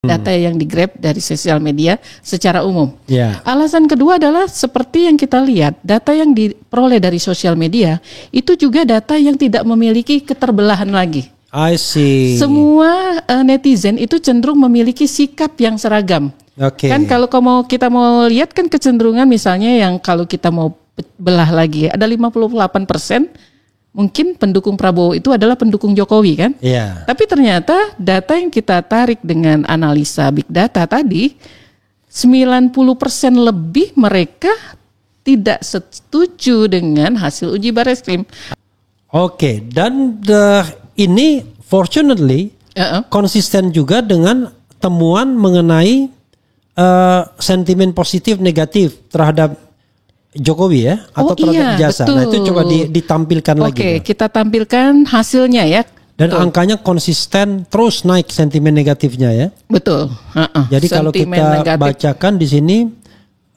data yang di-grab dari sosial media secara umum. Ya. Alasan kedua adalah seperti yang kita lihat, data yang diperoleh dari sosial media itu juga data yang tidak memiliki keterbelahan lagi. I see. Semua netizen itu cenderung memiliki sikap yang seragam. Oke. Kan kalau kita mau lihat kan kecenderungan misalnya yang kalau kita mau belah lagi ada 58% mungkin pendukung Prabowo itu adalah pendukung Jokowi kan? Iya. Tapi ternyata data yang kita tarik dengan analisa big data tadi 90% lebih mereka tidak setuju dengan hasil uji Bareskrim. Oke, dan ini fortunately konsisten juga dengan temuan mengenai sentimen positif negatif terhadap Jokowi ya atau terhadap jasa. Betul. Nah itu coba ditampilkan lagi. Oke, kita tampilkan hasilnya ya. Dan angkanya konsisten terus naik sentimen negatifnya ya. Betul. Jadi kalau kita bacakan di sini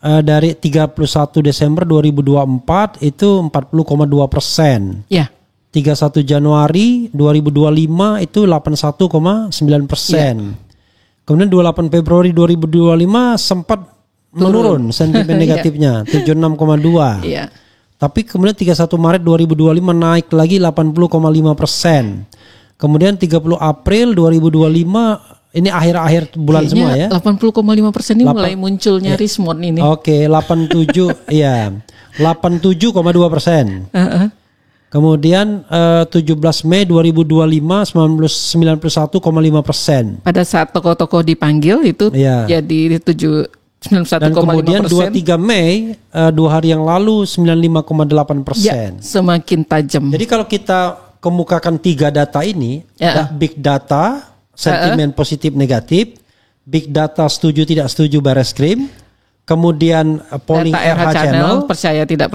dari 31 Desember 2024 itu 40,2%. Ya. 31 Januari 2025 itu 81,9%. Ya. Kemudian 28 Februari 2025 sempat menurun sentimen negatifnya 76,2. Iya. Tapi kemudian 31 Maret 2025 naik lagi 80,5%. Kemudian 30 April 2025 ini akhir-akhir bulan kayaknya semua ya. 80,5% ini mulai munculnya Rismond ini. Oke, 87 ya. 87,2%. Kemudian 17 Mei 2025 91,5%. Pada saat tokoh-tokoh dipanggil itu jadi 91,5%. Dan kemudian 23 Mei 2 hari yang lalu 95,8%. Ya, semakin tajam. Jadi kalau kita kemukakan 3 data ini, big data, sentimen positif negatif, big data setuju tidak setuju Bareskrim, kemudian polling data RH channel, percaya tidak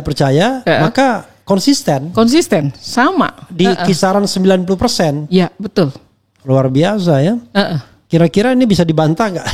percaya, maka konsisten sama di kisaran 90%. Ya, betul. Luar biasa ya. Kira-kira ini bisa dibantah nggak?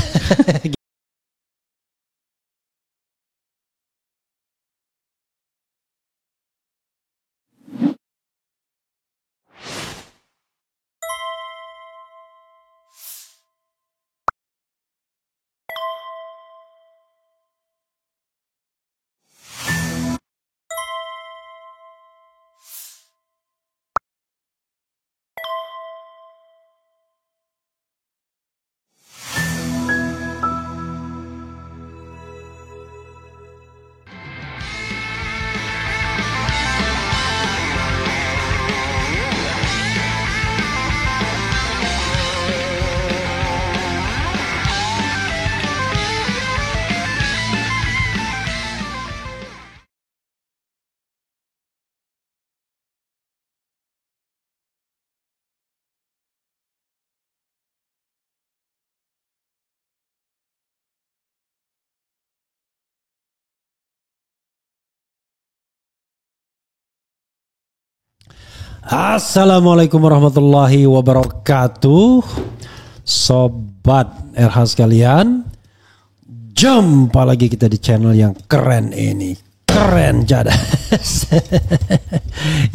Assalamualaikum warahmatullahi wabarakatuh. Sobat RH sekalian, jumpa lagi kita di channel yang keren ini. Keren jada.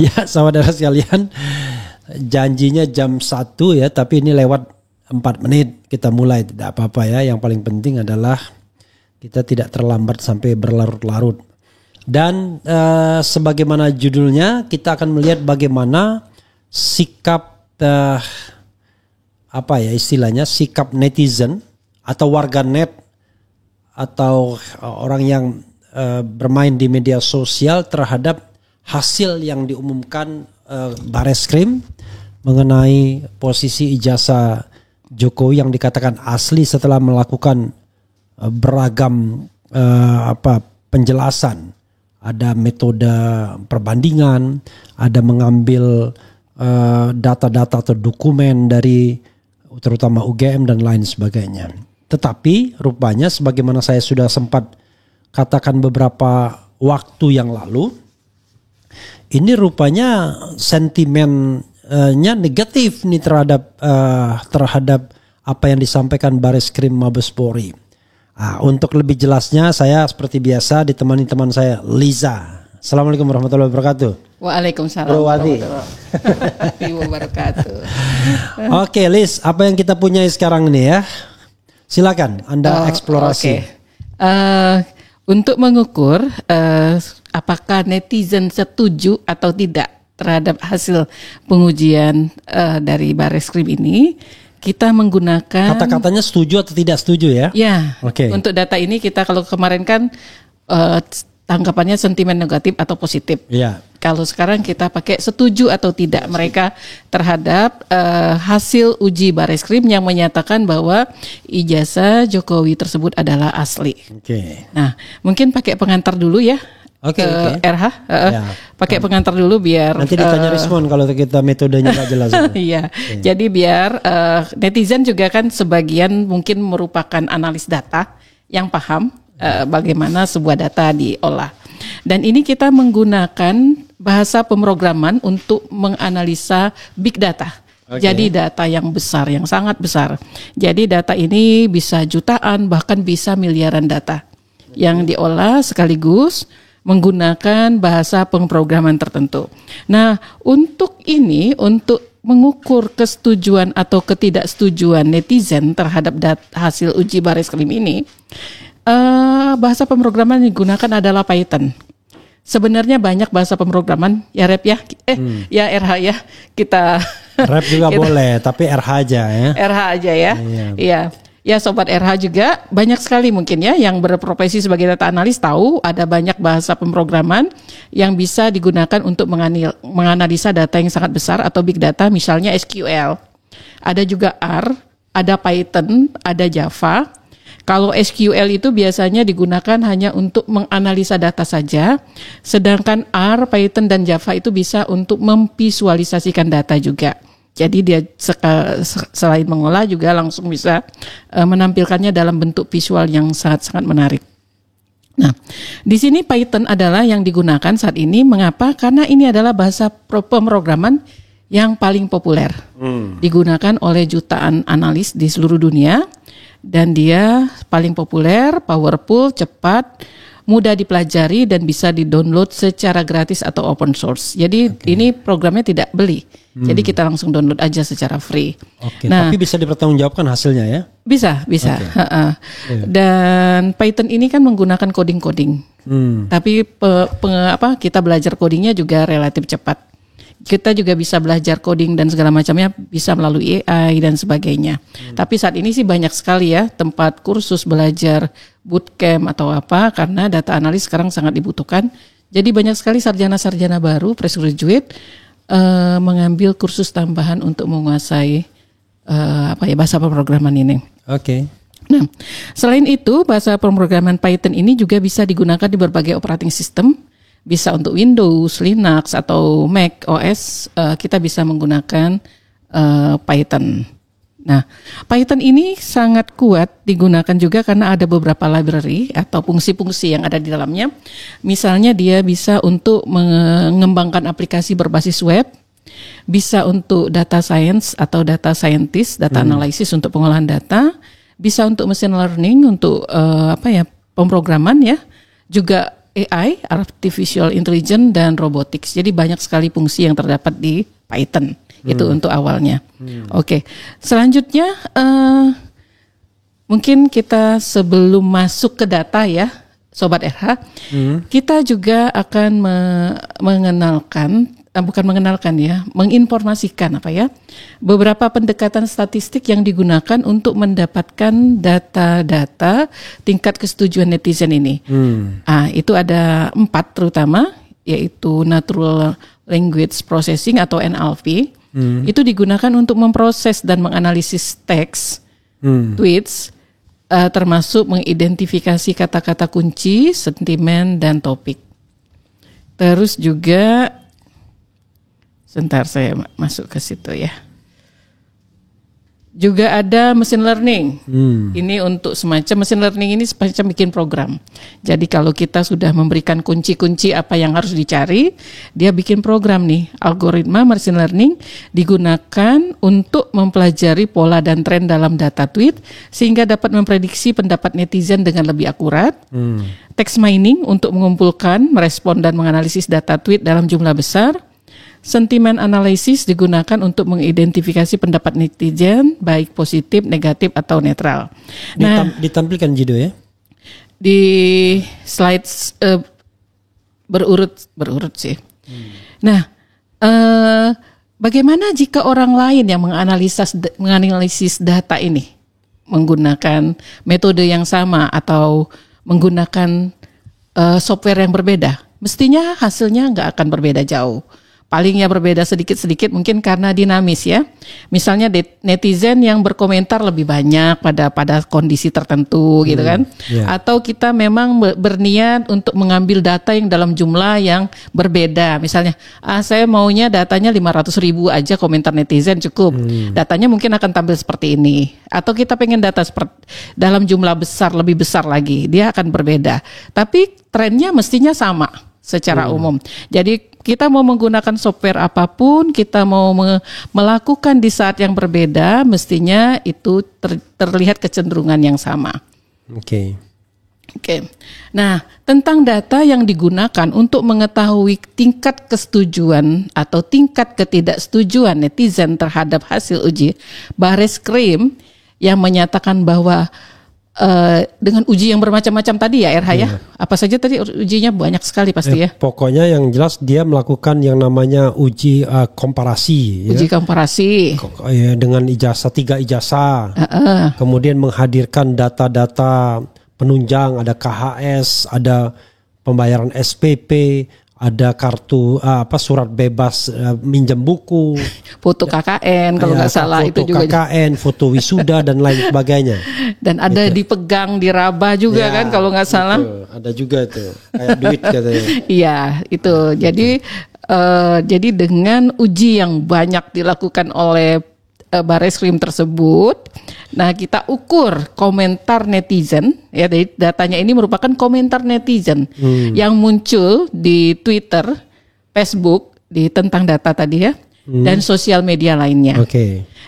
Ya sobat RH sekalian, janjinya jam 1 ya, tapi ini lewat 4 menit kita mulai. Tidak apa-apa ya, yang paling penting adalah kita tidak terlambat sampai berlarut-larut. Dan sebagaimana judulnya, kita akan melihat bagaimana sikap sikap netizen atau warganet atau orang yang bermain di media sosial terhadap hasil yang diumumkan Bareskrim mengenai posisi ijazah Jokowi yang dikatakan asli setelah melakukan beragam penjelasan. Ada metode perbandingan, ada mengambil data-data atau dokumen dari terutama UGM dan lain sebagainya. Tetapi rupanya sebagaimana saya sudah sempat katakan beberapa waktu yang lalu, ini rupanya sentimennya negatif nih terhadap apa yang disampaikan Bareskrim Mabes Polri. Untuk lebih jelasnya saya seperti biasa ditemani teman saya Liza. Assalamualaikum warahmatullahi wabarakatuh. Waalaikumsalam Bro Wati. warahmatullahi wabarakatuh. Oke, Liz, apa yang kita punya sekarang ini ya? Silakan Anda eksplorasi. Oke. Untuk mengukur apakah netizen setuju atau tidak terhadap hasil pengujian dari Bareskrim ini, kita menggunakan Kata-katanya setuju atau tidak setuju ya? ya. Oke. Untuk data ini kita kalau kemarin kan tanggapannya sentimen negatif atau positif. Iya. Kalau sekarang kita pakai setuju atau tidak mereka terhadap hasil uji Bareskrim yang menyatakan bahwa ijazah Jokowi tersebut adalah asli. Oke. Nah, mungkin pakai pengantar dulu ya. Oke, ke oke. RH, Ya. pakai pengantar dulu biar Nanti ditanya respon kalau kita metodenya nggak jelas. Iya, jadi biar netizen juga kan sebagian mungkin merupakan analis data yang paham bagaimana sebuah data diolah. Dan ini kita menggunakan bahasa pemrograman untuk menganalisa big data. Oke. Jadi data yang besar, yang sangat besar. Jadi data ini bisa jutaan bahkan bisa miliaran data yang diolah sekaligus menggunakan bahasa pemrograman tertentu. Nah, untuk ini, untuk mengukur kesetujuan atau ketidaksetujuan netizen terhadap hasil uji Bareskrim ini, bahasa pemrograman yang digunakan adalah Python. Sebenarnya banyak bahasa pemrograman, ya Rep ya, ya RH ya, kita Rap juga boleh, tapi RH aja ya. RH aja ya. Iya. Ya Sobat RH juga banyak sekali mungkin ya yang berprofesi sebagai data analis tahu ada banyak bahasa pemrograman yang bisa digunakan untuk menganalisa data yang sangat besar atau big data, misalnya SQL. Ada juga R, ada Python, ada Java. Kalau SQL itu biasanya digunakan hanya untuk menganalisa data saja, sedangkan R, Python, dan Java itu bisa untuk memvisualisasikan data juga. Jadi dia selain mengolah juga langsung bisa menampilkannya dalam bentuk visual yang sangat-sangat menarik. Nah, di sini Python adalah yang digunakan saat ini. Mengapa? Karena ini adalah bahasa pemrograman yang paling populer. Digunakan oleh jutaan analis di seluruh dunia. Dan dia paling populer, powerful, cepat, mudah dipelajari dan bisa di-download secara gratis atau open source. Jadi ini programnya tidak beli. Jadi kita langsung download aja secara free. Nah, tapi bisa dipertanggungjawabkan hasilnya ya? Bisa. Dan Python ini kan menggunakan coding. Tapi kita belajar codingnya juga relatif cepat. Kita juga bisa belajar coding dan segala macamnya bisa melalui AI dan sebagainya. Tapi saat ini sih banyak sekali ya tempat kursus belajar bootcamp atau apa karena data analis sekarang sangat dibutuhkan. Jadi banyak sekali sarjana-sarjana baru, fresh graduate mengambil kursus tambahan untuk menguasai bahasa pemrograman ini. Oke. Nah, selain itu bahasa pemrograman Python ini juga bisa digunakan di berbagai operating system. Bisa untuk Windows, Linux, atau Mac OS, kita bisa menggunakan Python. Nah, Python ini sangat kuat digunakan juga karena ada beberapa library atau fungsi-fungsi yang ada di dalamnya. Misalnya dia bisa untuk mengembangkan aplikasi berbasis web, bisa untuk data science atau data scientist, data analysis untuk pengolahan data, bisa untuk machine learning untuk pemrograman ya, juga AI, artificial intelligence dan robotics. Jadi banyak sekali fungsi yang terdapat di Python. Itu untuk awalnya. Oke. Selanjutnya mungkin kita sebelum masuk ke data ya, Sobat RH, kita juga akan menginformasikan beberapa pendekatan statistik yang digunakan untuk mendapatkan data-data tingkat kesetujuan netizen ini. Itu ada 4 terutama, yaitu Natural Language Processing atau NLP. Itu digunakan untuk memproses dan menganalisis teks, tweets, termasuk mengidentifikasi kata-kata kunci, sentimen, dan topik. Terus juga, sebentar saya masuk ke situ ya. Juga ada machine learning. Ini untuk semacam machine learning ini semacam bikin program. Jadi kalau kita sudah memberikan kunci-kunci apa yang harus dicari, dia bikin program nih. Algoritma machine learning digunakan untuk mempelajari pola dan tren dalam data tweet sehingga dapat memprediksi pendapat netizen dengan lebih akurat. Text mining untuk mengumpulkan, merespon dan menganalisis data tweet dalam jumlah besar. Sentiment analysis digunakan untuk mengidentifikasi pendapat netizen baik positif, negatif atau netral. Nah, ditampilkan Jido ya. Di slides berurut sih. Nah, bagaimana jika orang lain yang menganalisis data ini menggunakan metode yang sama atau menggunakan software yang berbeda? Mestinya hasilnya nggak akan berbeda jauh. Palingnya berbeda sedikit-sedikit mungkin karena dinamis ya. Misalnya netizen yang berkomentar lebih banyak pada kondisi tertentu gitu kan. Atau kita memang berniat untuk mengambil data yang dalam jumlah yang berbeda. Misalnya saya maunya datanya 500.000 aja komentar netizen cukup. Datanya mungkin akan tampil seperti ini. Atau kita pengen data dalam jumlah besar, lebih besar lagi. Dia akan berbeda. Tapi trennya mestinya sama secara umum. Jadi kita mau menggunakan software apapun, kita mau melakukan di saat yang berbeda, mestinya itu terlihat kecenderungan yang sama. Oke. Nah, tentang data yang digunakan untuk mengetahui tingkat kesetujuan atau tingkat ketidaksetujuan netizen terhadap hasil uji, Bareskrim yang menyatakan bahwa dengan uji yang bermacam-macam tadi ya RH ya. Apa saja tadi ujinya banyak sekali pasti ya. Pokoknya yang jelas dia melakukan yang namanya uji komparasi. Uji komparasi. Dengan 3 ijazah. Kemudian menghadirkan data-data penunjang, ada KHS, ada pembayaran SPP, ada kartu surat bebas minjam buku, foto KKN kalau nggak salah itu juga. Foto KKN, foto wisuda dan lain sebagainya. Dan ada dipegang, diraba juga kan kalau nggak salah. Ada juga itu kayak duit katanya. Iya itu. Jadi dengan uji yang banyak dilakukan oleh Bareskrim tersebut, nah kita ukur komentar netizen ya, dari datanya ini merupakan komentar netizen yang muncul di Twitter, Facebook tentang data tadi ya, dan sosial media lainnya.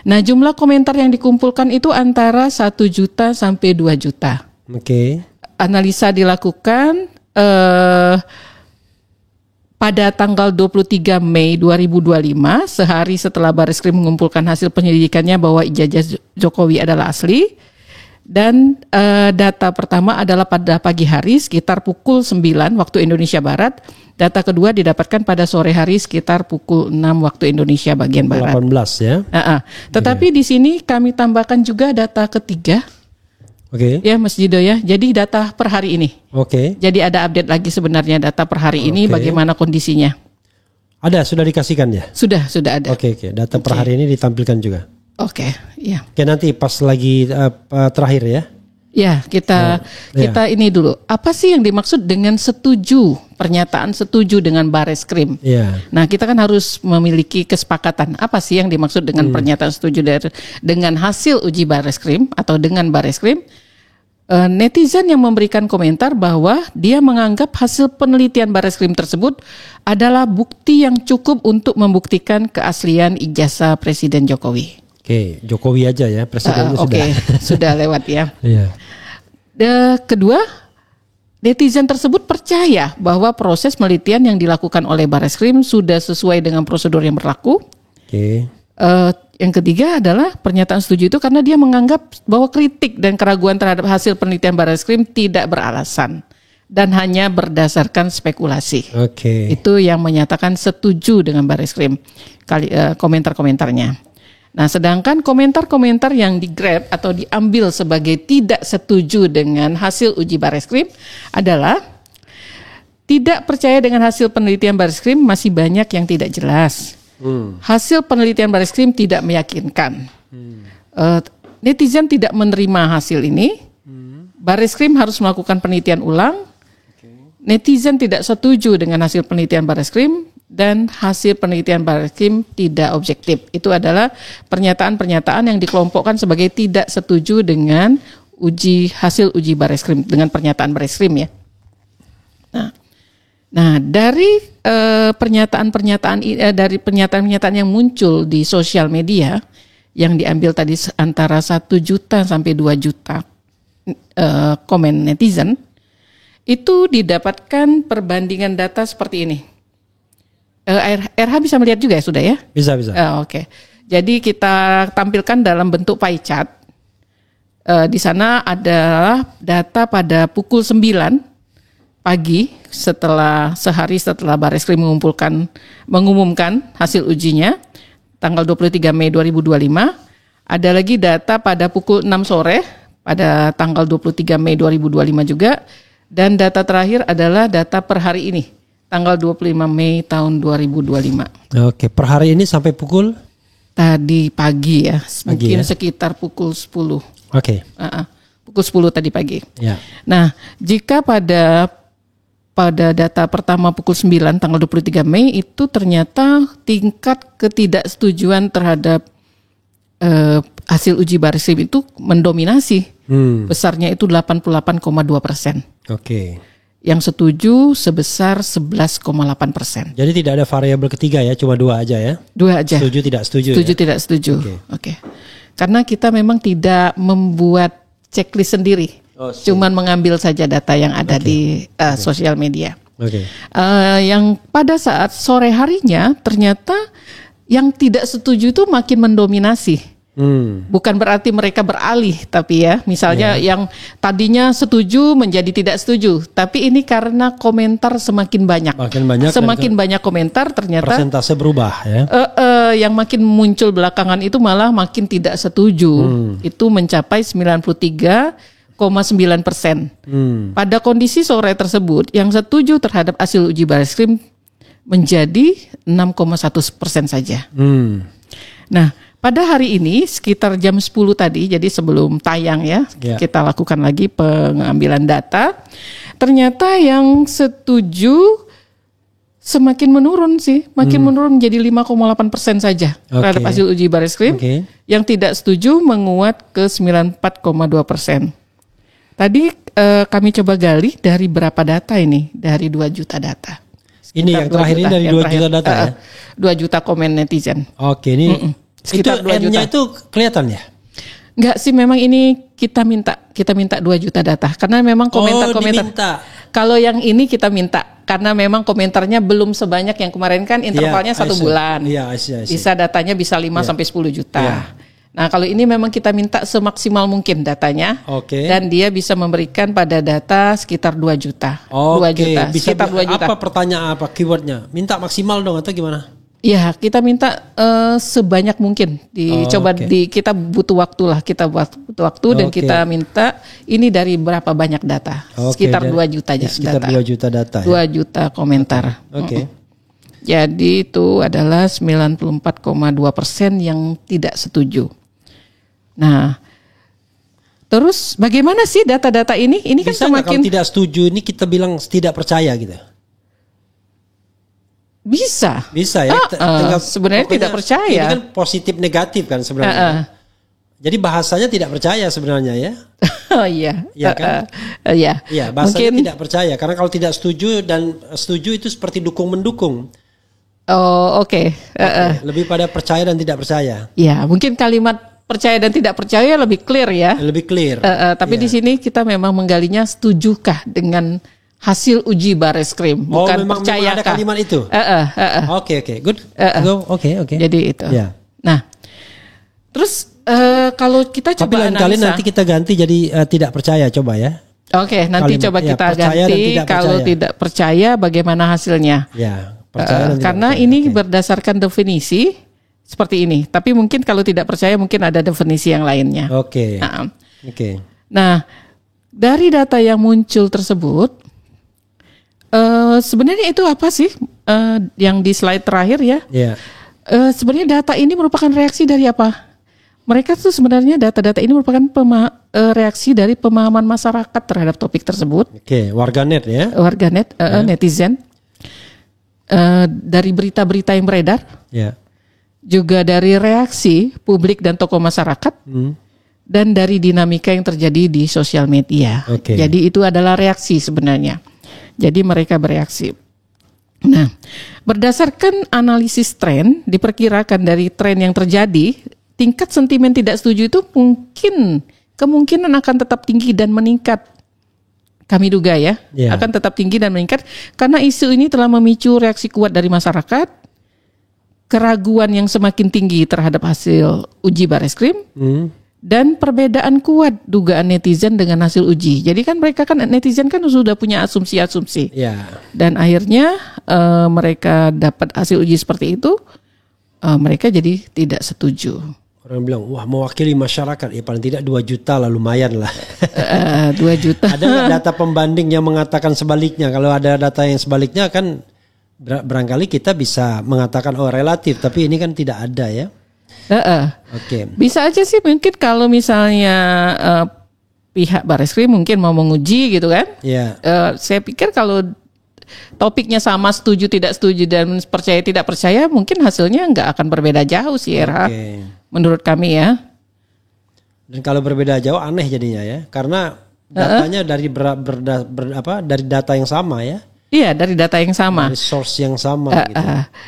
Nah jumlah komentar yang dikumpulkan itu antara 1 juta sampai 2 juta. Analisa dilakukan pada tanggal 23 Mei 2025, sehari setelah Bareskrim mengumpulkan hasil penyelidikannya bahwa ijazah Jokowi adalah asli. Dan data pertama adalah pada pagi hari sekitar pukul 9 waktu Indonesia Barat. Data kedua didapatkan pada sore hari sekitar pukul 6 waktu Indonesia bagian Barat. 18 ya. Tetapi di sini kami tambahkan juga data ketiga. Ya Mas Jido ya. Jadi data per hari ini. Jadi ada update lagi sebenarnya data per hari ini bagaimana kondisinya. Ada, sudah dikasihkan ya? Sudah ada. Data per hari ini ditampilkan juga. Ya. Nanti pas lagi terakhir ya. Ya, kita ini dulu. Apa sih yang dimaksud dengan setuju? Pernyataan setuju dengan Bareskrim. Nah, kita kan harus memiliki kesepakatan. Apa sih yang dimaksud dengan pernyataan setuju dengan hasil uji Bareskrim atau dengan Bareskrim? Netizen yang memberikan komentar bahwa dia menganggap hasil penelitian Bareskrim tersebut adalah bukti yang cukup untuk membuktikan keaslian ijazah Presiden Jokowi. Jokowi aja ya, Presidennya sudah lewat ya. Kedua, netizen tersebut percaya bahwa proses penelitian yang dilakukan oleh Bareskrim sudah sesuai dengan prosedur yang berlaku. Yang ketiga adalah pernyataan setuju itu karena dia menganggap bahwa kritik dan keraguan terhadap hasil penelitian Bareskrim tidak beralasan dan hanya berdasarkan spekulasi. Itu yang menyatakan setuju dengan Bareskrim komentar-komentarnya. Nah, sedangkan komentar-komentar yang di-grab atau diambil sebagai tidak setuju dengan hasil uji Bareskrim adalah tidak percaya dengan hasil penelitian Bareskrim, masih banyak yang tidak jelas. Hasil penelitian Bareskrim tidak meyakinkan. Netizen tidak menerima hasil ini. Bareskrim harus melakukan penelitian ulang. Netizen tidak setuju dengan hasil penelitian Bareskrim dan hasil penelitian Barreskrim tidak objektif. Itu adalah pernyataan-pernyataan yang dikelompokkan sebagai tidak setuju dengan hasil uji Barreskrim, dengan pernyataan Barreskrim ya. Nah, dari pernyataan yang muncul di sosial media yang diambil tadi antara 1 juta sampai 2 juta komen netizen, itu didapatkan perbandingan data seperti ini. RH bisa melihat juga ya, sudah ya? Bisa. Oke. Jadi kita tampilkan dalam bentuk pie chart. Di sana adalah data pada pukul 9 pagi sehari setelah Barreskrim mengumumkan hasil ujinya tanggal 23 Mei 2025. Ada lagi data pada pukul 6 sore pada tanggal 23 Mei 2025 juga, dan data terakhir adalah data per hari ini tanggal 25 Mei tahun 2025. Oke, per hari ini sampai pukul tadi pagi ya, mungkin sekitar pukul 10. Oke. Pukul 10 tadi pagi. Ya. Nah, jika pada data pertama pukul 9 tanggal 23 Mei itu ternyata tingkat ketidaksetujuan terhadap hasil uji Barreskrim itu mendominasi. Besarnya itu 88,2%. Oke. Yang setuju sebesar 11,8%. Jadi tidak ada variabel ketiga ya, cuma 2 aja ya? 2 aja. Setuju tidak setuju. Setuju tidak setuju. Oke. Karena kita memang tidak membuat checklist sendiri. Cuman mengambil saja data yang ada di sosial media. Yang pada saat sore harinya ternyata yang tidak setuju itu makin mendominasi. Bukan berarti mereka beralih, tapi ya misalnya yang tadinya setuju menjadi tidak setuju, tapi ini karena komentar semakin banyak banyak komentar, ternyata persentase berubah ya. Yang makin muncul belakangan itu malah makin tidak setuju. Itu mencapai 93,9%. Pada kondisi sore tersebut, yang setuju terhadap hasil uji Barreskrim menjadi 6,1% saja. Nah, pada hari ini sekitar jam 10 tadi, jadi sebelum tayang ya, kita lakukan lagi pengambilan data. Ternyata yang setuju semakin menurun sih, menurun menjadi 5,8% saja terhadap hasil uji Barreskrim. Yang tidak setuju menguat ke 94,2%. Tadi kami coba gali dari berapa data ini? Dari 2 juta data. Ini yang terakhir ini dari 2 juta data ya? 2 juta komen netizen. Oke, ini sekitar 2 juta. Itu kelihatan ya? Enggak sih, memang ini kita minta 2 juta data. Karena memang komentar. Kalau yang ini kita minta. Karena memang komentarnya belum sebanyak yang kemarin kan intervalnya 1 bulan. Bisa datanya bisa 5 sampai 10 juta. Nah, kalau ini memang kita minta semaksimal mungkin datanya, dan dia bisa memberikan pada data sekitar 2 juta. 2 juta, bisa sekitar 2 juta. Apa pertanyaan, apa keywordnya? Minta maksimal dong atau gimana? Ya, kita minta sebanyak mungkin. Kita butuh waktu lah, dan kita minta ini dari berapa banyak data? Sekitar 2 juta aja. Sekitar 2 juta data. 2 juta komentar. Jadi itu adalah 94,2% yang tidak setuju. Nah, terus bagaimana sih data-data ini? Ini kan semakin kalau tidak setuju ini kita bilang tidak percaya gitu. Bisa ya. Sebenarnya tidak percaya. Ini kan positif negatif kan sebenarnya. Jadi bahasanya tidak percaya sebenarnya ya. Oh iya. Iya kan? Iya, bahasanya tidak percaya karena kalau tidak setuju dan setuju itu seperti dukung mendukung. Oh, oke. Lebih pada percaya dan tidak percaya. Ya, mungkin kalimat percaya dan tidak percaya lebih clear ya. Lebih clear. Tapi di sini kita memang menggalinya setujukah dengan hasil uji Barreskrim, bukan percayakah. Memang ada kalimat itu. Oke, good. Oke. Jadi itu. Nah, terus kalau kita coba lain kali nanti kita ganti jadi tidak percaya, coba ya. Oke, nanti coba kita ganti. Kalau tidak percaya bagaimana hasilnya? Ya. Karena ini berdasarkan definisi seperti ini. Tapi mungkin kalau tidak percaya mungkin ada definisi yang lainnya. Nah, dari data yang muncul tersebut, sebenarnya itu apa sih? Yang di slide terakhir ya. Sebenarnya data ini merupakan reaksi dari apa? Mereka tuh sebenarnya data-data ini merupakan reaksi dari pemahaman masyarakat terhadap topik tersebut. Warganet ya. Netizen. dari berita-berita yang beredar, Ya. juga dari reaksi publik dan tokoh masyarakat, dan dari dinamika yang terjadi di sosial media. Oke. Jadi itu adalah reaksi sebenarnya. Jadi mereka bereaksi. Nah, berdasarkan analisis tren, diperkirakan dari tren yang terjadi, tingkat sentimen tidak setuju itu kemungkinan akan tetap tinggi dan meningkat. Kami duga ya, akan tetap tinggi dan meningkat karena isu ini telah memicu reaksi kuat dari masyarakat, keraguan yang semakin tinggi terhadap hasil uji Bareskrim, dan perbedaan kuat dugaan netizen dengan hasil uji. Jadi kan mereka kan netizen kan sudah punya asumsi-asumsi. Ya. Dan akhirnya mereka dapat hasil uji seperti itu, mereka jadi tidak setuju. Orang bilang, wah mewakili masyarakat, ya paling tidak 2 juta lah lumayan lah. 2 juta. Ada nggak data pembanding yang mengatakan sebaliknya? Kalau ada data yang sebaliknya kan barangkali kita bisa mengatakan oh relatif, tapi ini kan tidak ada ya. Oke. Bisa aja sih mungkin kalau misalnya pihak Bareskrim mungkin mau menguji gitu kan. Ya. Saya pikir kalau topiknya sama setuju tidak setuju dan percaya tidak percaya mungkin hasilnya nggak akan berbeda jauh sih Era. Menurut kami ya. Dan kalau berbeda jauh aneh jadinya ya, karena datanya dari dari data yang sama ya. Iya, dari data yang sama. Dari source yang sama gitu.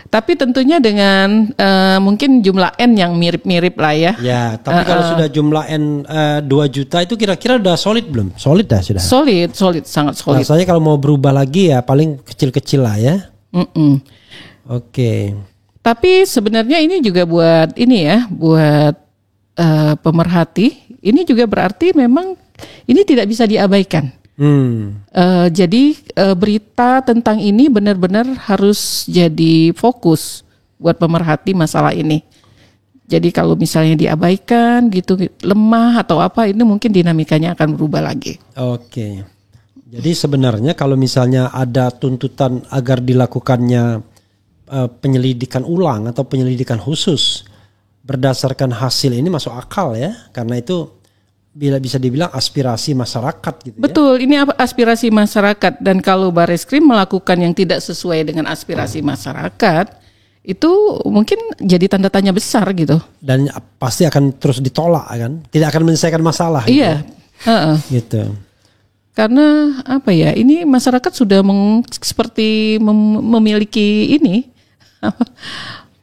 Tapi tentunya dengan mungkin jumlah N yang mirip-mirip lah ya. Ya, tapi kalau sudah jumlah N 2 juta itu kira-kira udah solid belum? Solid dah sudah. Solid, sangat solid. Rasanya kalau mau berubah lagi ya paling kecil-kecil lah ya. Oke. Tapi sebenarnya ini juga buat ini ya, buat pemerhati. Ini juga berarti memang ini tidak bisa diabaikan. Jadi berita tentang ini benar-benar harus jadi fokus buat pemerhati masalah ini. Jadi kalau misalnya diabaikan gitu, lemah atau apa, ini mungkin dinamikanya akan berubah lagi. Oke. Jadi sebenarnya kalau misalnya ada tuntutan agar dilakukannya penyelidikan ulang atau penyelidikan khusus berdasarkan hasil ini masuk akal ya, karena itu bila bisa dibilang aspirasi masyarakat gitu. Betul, ini aspirasi masyarakat, dan kalau Bareskrim melakukan yang tidak sesuai dengan aspirasi masyarakat, itu mungkin jadi tanda tanya besar gitu. Dan pasti akan terus ditolak kan, tidak akan menyelesaikan masalah. Iya. Gitu. Karena apa ya? Ini masyarakat sudah seperti memiliki ini,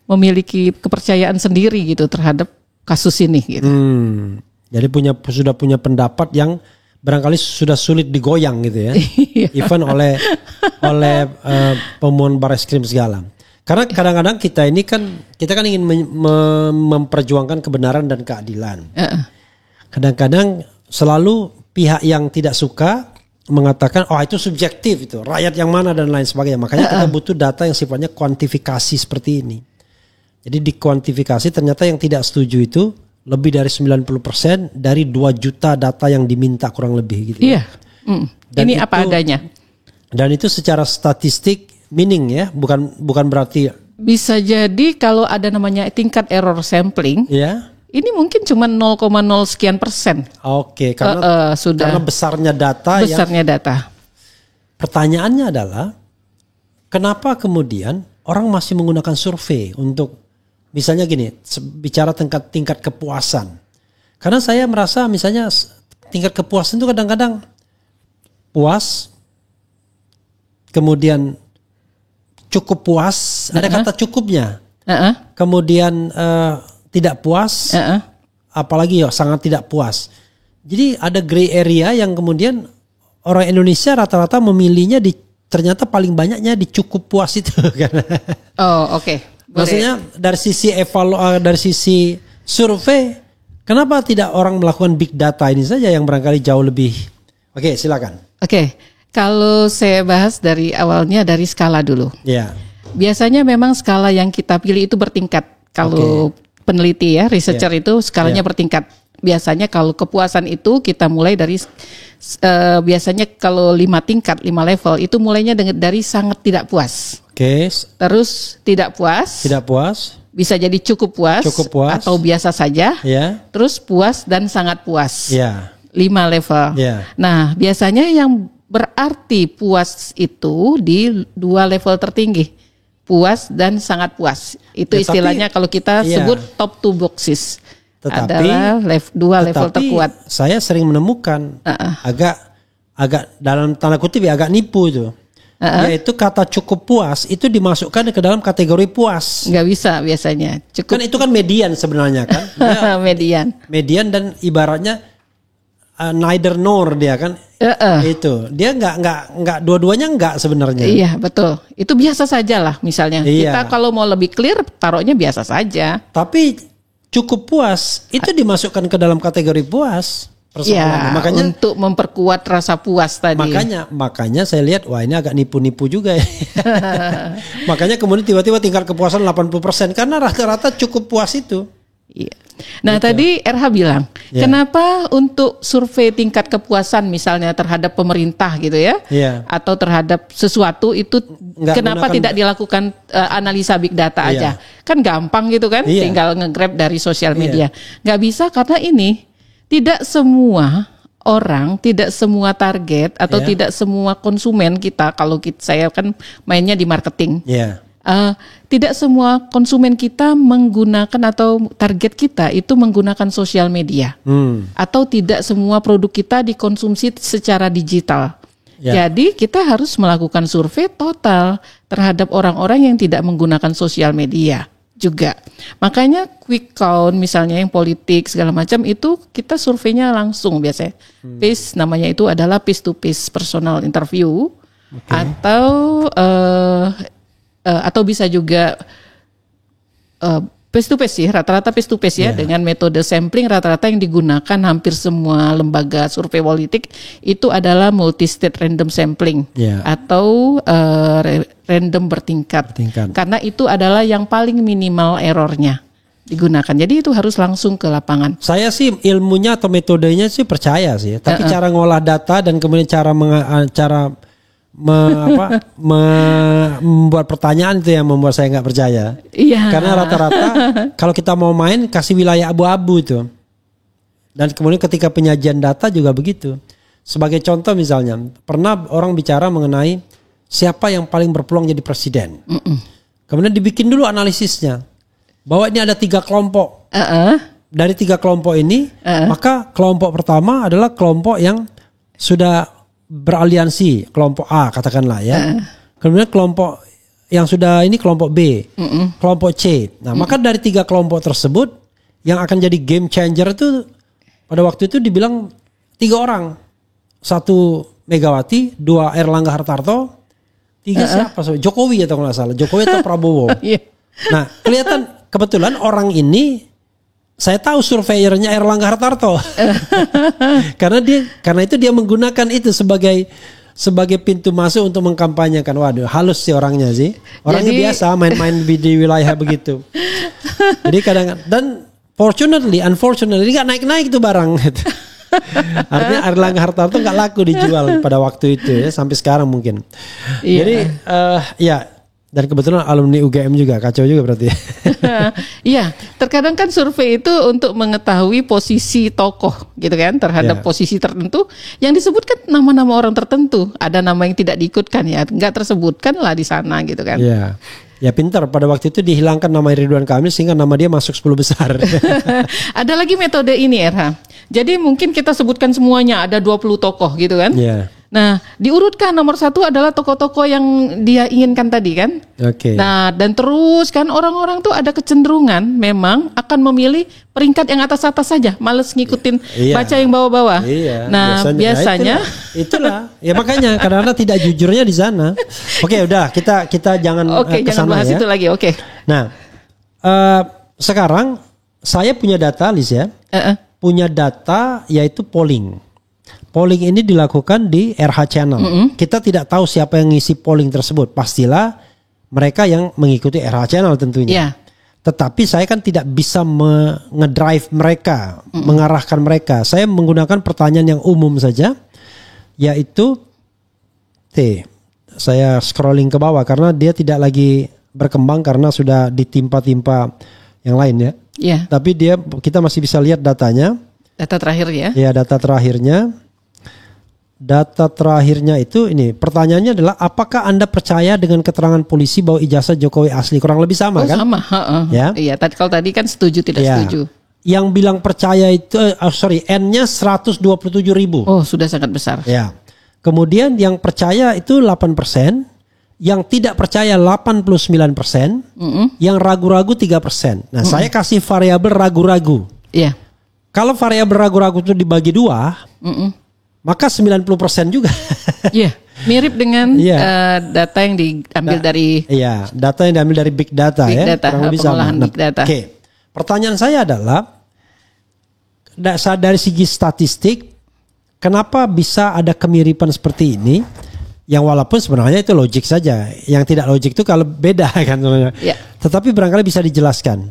memiliki kepercayaan sendiri gitu terhadap kasus ini. Gitu. Jadi sudah punya pendapat yang barangkali sudah sulit digoyang gitu ya, even oleh pemohon Bareskrim segala. Karena kadang-kadang kita kan ingin memperjuangkan kebenaran dan keadilan. Kadang-kadang selalu pihak yang tidak suka mengatakan, oh itu subjektif itu, rakyat yang mana dan lain sebagainya. Makanya kita butuh data yang sifatnya kuantifikasi seperti ini. Jadi dikuantifikasi ternyata yang tidak setuju itu lebih dari 90% dari 2 juta data yang diminta kurang lebih gitu. Iya. Ini apa adanya. Dan itu secara statistik mining ya, bukan berarti. Bisa jadi kalau ada namanya tingkat error sampling. Ya. Ini mungkin cuma 0,0 sekian persen. Oke, karena besarnya data. Pertanyaannya adalah kenapa kemudian orang masih menggunakan survei untuk misalnya gini, bicara tingkat kepuasan. Karena saya merasa misalnya tingkat kepuasan itu kadang-kadang puas, kemudian cukup puas, ada kata cukupnya. Kemudian tidak puas, apalagi sangat tidak puas. Jadi ada gray area yang kemudian orang Indonesia rata-rata memilihnya ternyata paling banyaknya di cukup puas itu. Oh, oke. Maksudnya dari sisi survei, kenapa tidak orang melakukan big data ini saja yang barangkali jauh lebih. Oke, silakan. Oke, kalau saya bahas dari awalnya dari skala dulu. Ya. Biasanya memang skala yang kita pilih itu bertingkat. Kalau peneliti ya, researcher itu skalanya bertingkat. Biasanya kalau kepuasan itu kita mulai dari biasanya kalau 5 tingkat, 5 level itu mulainya dari sangat tidak puas. Oke. Terus tidak puas. Tidak puas. Bisa jadi cukup puas. Atau biasa saja. Ya. Terus puas dan sangat puas. Ya. 5 level. Ya. Nah, biasanya yang berarti puas itu di 2 level tertinggi. puas dan sangat puas. Itu Ya, istilahnya kalau kita iya. sebut top 2 boxes. Tetapi adalah level terkuat. Saya sering menemukan agak dalam tanda kutip ya agak nipu itu. Yaitu kata cukup puas itu dimasukkan ke dalam kategori puas. Nggak bisa biasanya. Cukup. Kan itu kan median sebenarnya kan. Median dan ibaratnya neither nor dia kan. Itu dia nggak dua-duanya nggak sebenarnya. Iya betul. Itu biasa saja lah misalnya. Iya. Kita kalau mau lebih clear taruhnya biasa saja. Tapi cukup puas itu dimasukkan ke dalam kategori puas. Ya, makanya untuk memperkuat rasa puas tadi. Makanya saya lihat wah ini agak nipu-nipu juga ya. Makanya kemudian tiba-tiba tingkat kepuasan 80% karena rata-rata cukup puas itu. Iya. Nah gitu. tadi RH bilang, kenapa untuk survei tingkat kepuasan misalnya terhadap pemerintah gitu ya, atau terhadap sesuatu itu kenapa tidak dilakukan analisa big data aja? Kan gampang gitu kan, tinggal nge-grab dari sosial media. Nggak bisa karena ini tidak semua orang, tidak semua target atau tidak semua konsumen kita. Kalau saya kan mainnya di marketing. Tidak semua konsumen kita menggunakan atau target kita itu menggunakan sosial media, atau tidak semua produk kita dikonsumsi secara digital. Jadi kita harus melakukan survei total terhadap orang-orang yang tidak menggunakan sosial media juga. Makanya quick count misalnya yang politik segala macam itu kita surveinya langsung biasanya. PIS namanya itu adalah face to face personal interview, atau bisa juga face to face sih, rata-rata face to face ya, dengan metode sampling rata-rata yang digunakan hampir semua lembaga survei politik itu adalah multi-state random sampling atau random bertingkat. Karena itu adalah yang paling minimal errornya digunakan. Jadi itu harus langsung ke lapangan. Saya sih ilmunya atau metodenya sih percaya sih, tapi cara ngolah data dan kemudian cara membuat pertanyaan itu yang membuat saya nggak percaya. Karena rata-rata kalau kita mau main kasih wilayah abu-abu itu. Dan kemudian ketika penyajian data juga begitu. Sebagai contoh misalnya, pernah orang bicara mengenai siapa yang paling berpeluang jadi presiden. Kemudian dibikin dulu analisisnya. Bahwa ini ada 3 kelompok. Dari 3 kelompok ini, maka kelompok pertama adalah kelompok yang sudah beraliansi, kelompok A katakanlah ya. Kemudian kelompok yang sudah ini kelompok B, kelompok C. Nah, maka dari 3 kelompok tersebut yang akan jadi game changer itu pada waktu itu dibilang 3 orang. 1 Megawati, 2 Erlangga Hartarto, 3 siapa? Jokowi atau nggak salah, Jokowi atau Prabowo. Nah, kelihatan kebetulan orang ini saya tahu surveyornya Erlangga Hartarto. karena itu dia menggunakan itu sebagai pintu masuk untuk mengkampanyekan. Waduh, halus sih orangnya sih. Orangnya biasa main-main di wilayah begitu. Jadi dan unfortunately nggak naik-naik itu barang. Artinya Erlangga Hartarto nggak laku dijual pada waktu itu ya, sampai sekarang mungkin. Jadi dan kebetulan alumni UGM juga, kacau juga berarti. Iya, terkadang kan survei itu untuk mengetahui posisi tokoh gitu kan terhadap posisi tertentu yang disebutkan nama-nama orang tertentu. Ada nama yang tidak diikutkan ya, nggak tersebutkan lah di sana gitu kan. Ya pintar, pada waktu itu dihilangkan nama Ridwan Kamil sehingga nama dia masuk 10 besar. Ada lagi metode ini RH. Jadi mungkin kita sebutkan semuanya, ada 20 tokoh gitu kan. Nah, diurutkan nomor 1 adalah tokoh-tokoh yang dia inginkan tadi kan. Nah, dan terus kan orang-orang tuh ada kecenderungan memang akan memilih peringkat yang atas-atas saja, males ngikutin baca yang bawah-bawah. Nah, biasanya itulah. Ya makanya kadang-kadang tidak jujurnya di sana. Udah kita jangan jangan bahas itu lagi. Nah, sekarang saya punya data, Lis ya. Punya data yaitu polling. Polling ini dilakukan di RH Channel. Kita tidak tahu siapa yang ngisi polling tersebut. Pastilah mereka yang mengikuti RH Channel tentunya. Tetapi saya kan tidak bisa ngedrive mereka, mengarahkan mereka. Saya menggunakan pertanyaan yang umum saja, yaitu saya scrolling ke bawah karena dia tidak lagi berkembang karena sudah ditimpa-timpa yang lain ya. Tapi kita masih bisa lihat datanya. Data terakhir ya? Ya, data terakhirnya. Data terakhirnya itu ini. Pertanyaannya adalah apakah Anda percaya dengan keterangan polisi bahwa ijazah Jokowi asli? Kurang lebih sama kan? Sama. Ya. Iya, kalau tadi kan setuju tidak Ya. setuju. Yang bilang percaya itu N-nya 127.000. Oh, sudah sangat besar. Ya. Kemudian yang percaya itu 8%, yang tidak percaya 89%, yang ragu-ragu 3%. Nah, saya kasih variabel ragu-ragu. Iya. Kalau variabel ragu-ragu itu dibagi 2, maka 90% juga. Iya, mirip dengan Iya. data yang diambil dari Iya, data yang diambil dari big data Big ya. data, Kurang lebih sama. pengolahan big data. Oke. Pertanyaan saya adalah dari segi statistik, kenapa bisa ada kemiripan seperti ini? Yang walaupun sebenarnya itu logik saja. Yang tidak logik itu kalau beda kan sebenarnya. Ya. Tetapi barangkali bisa dijelaskan.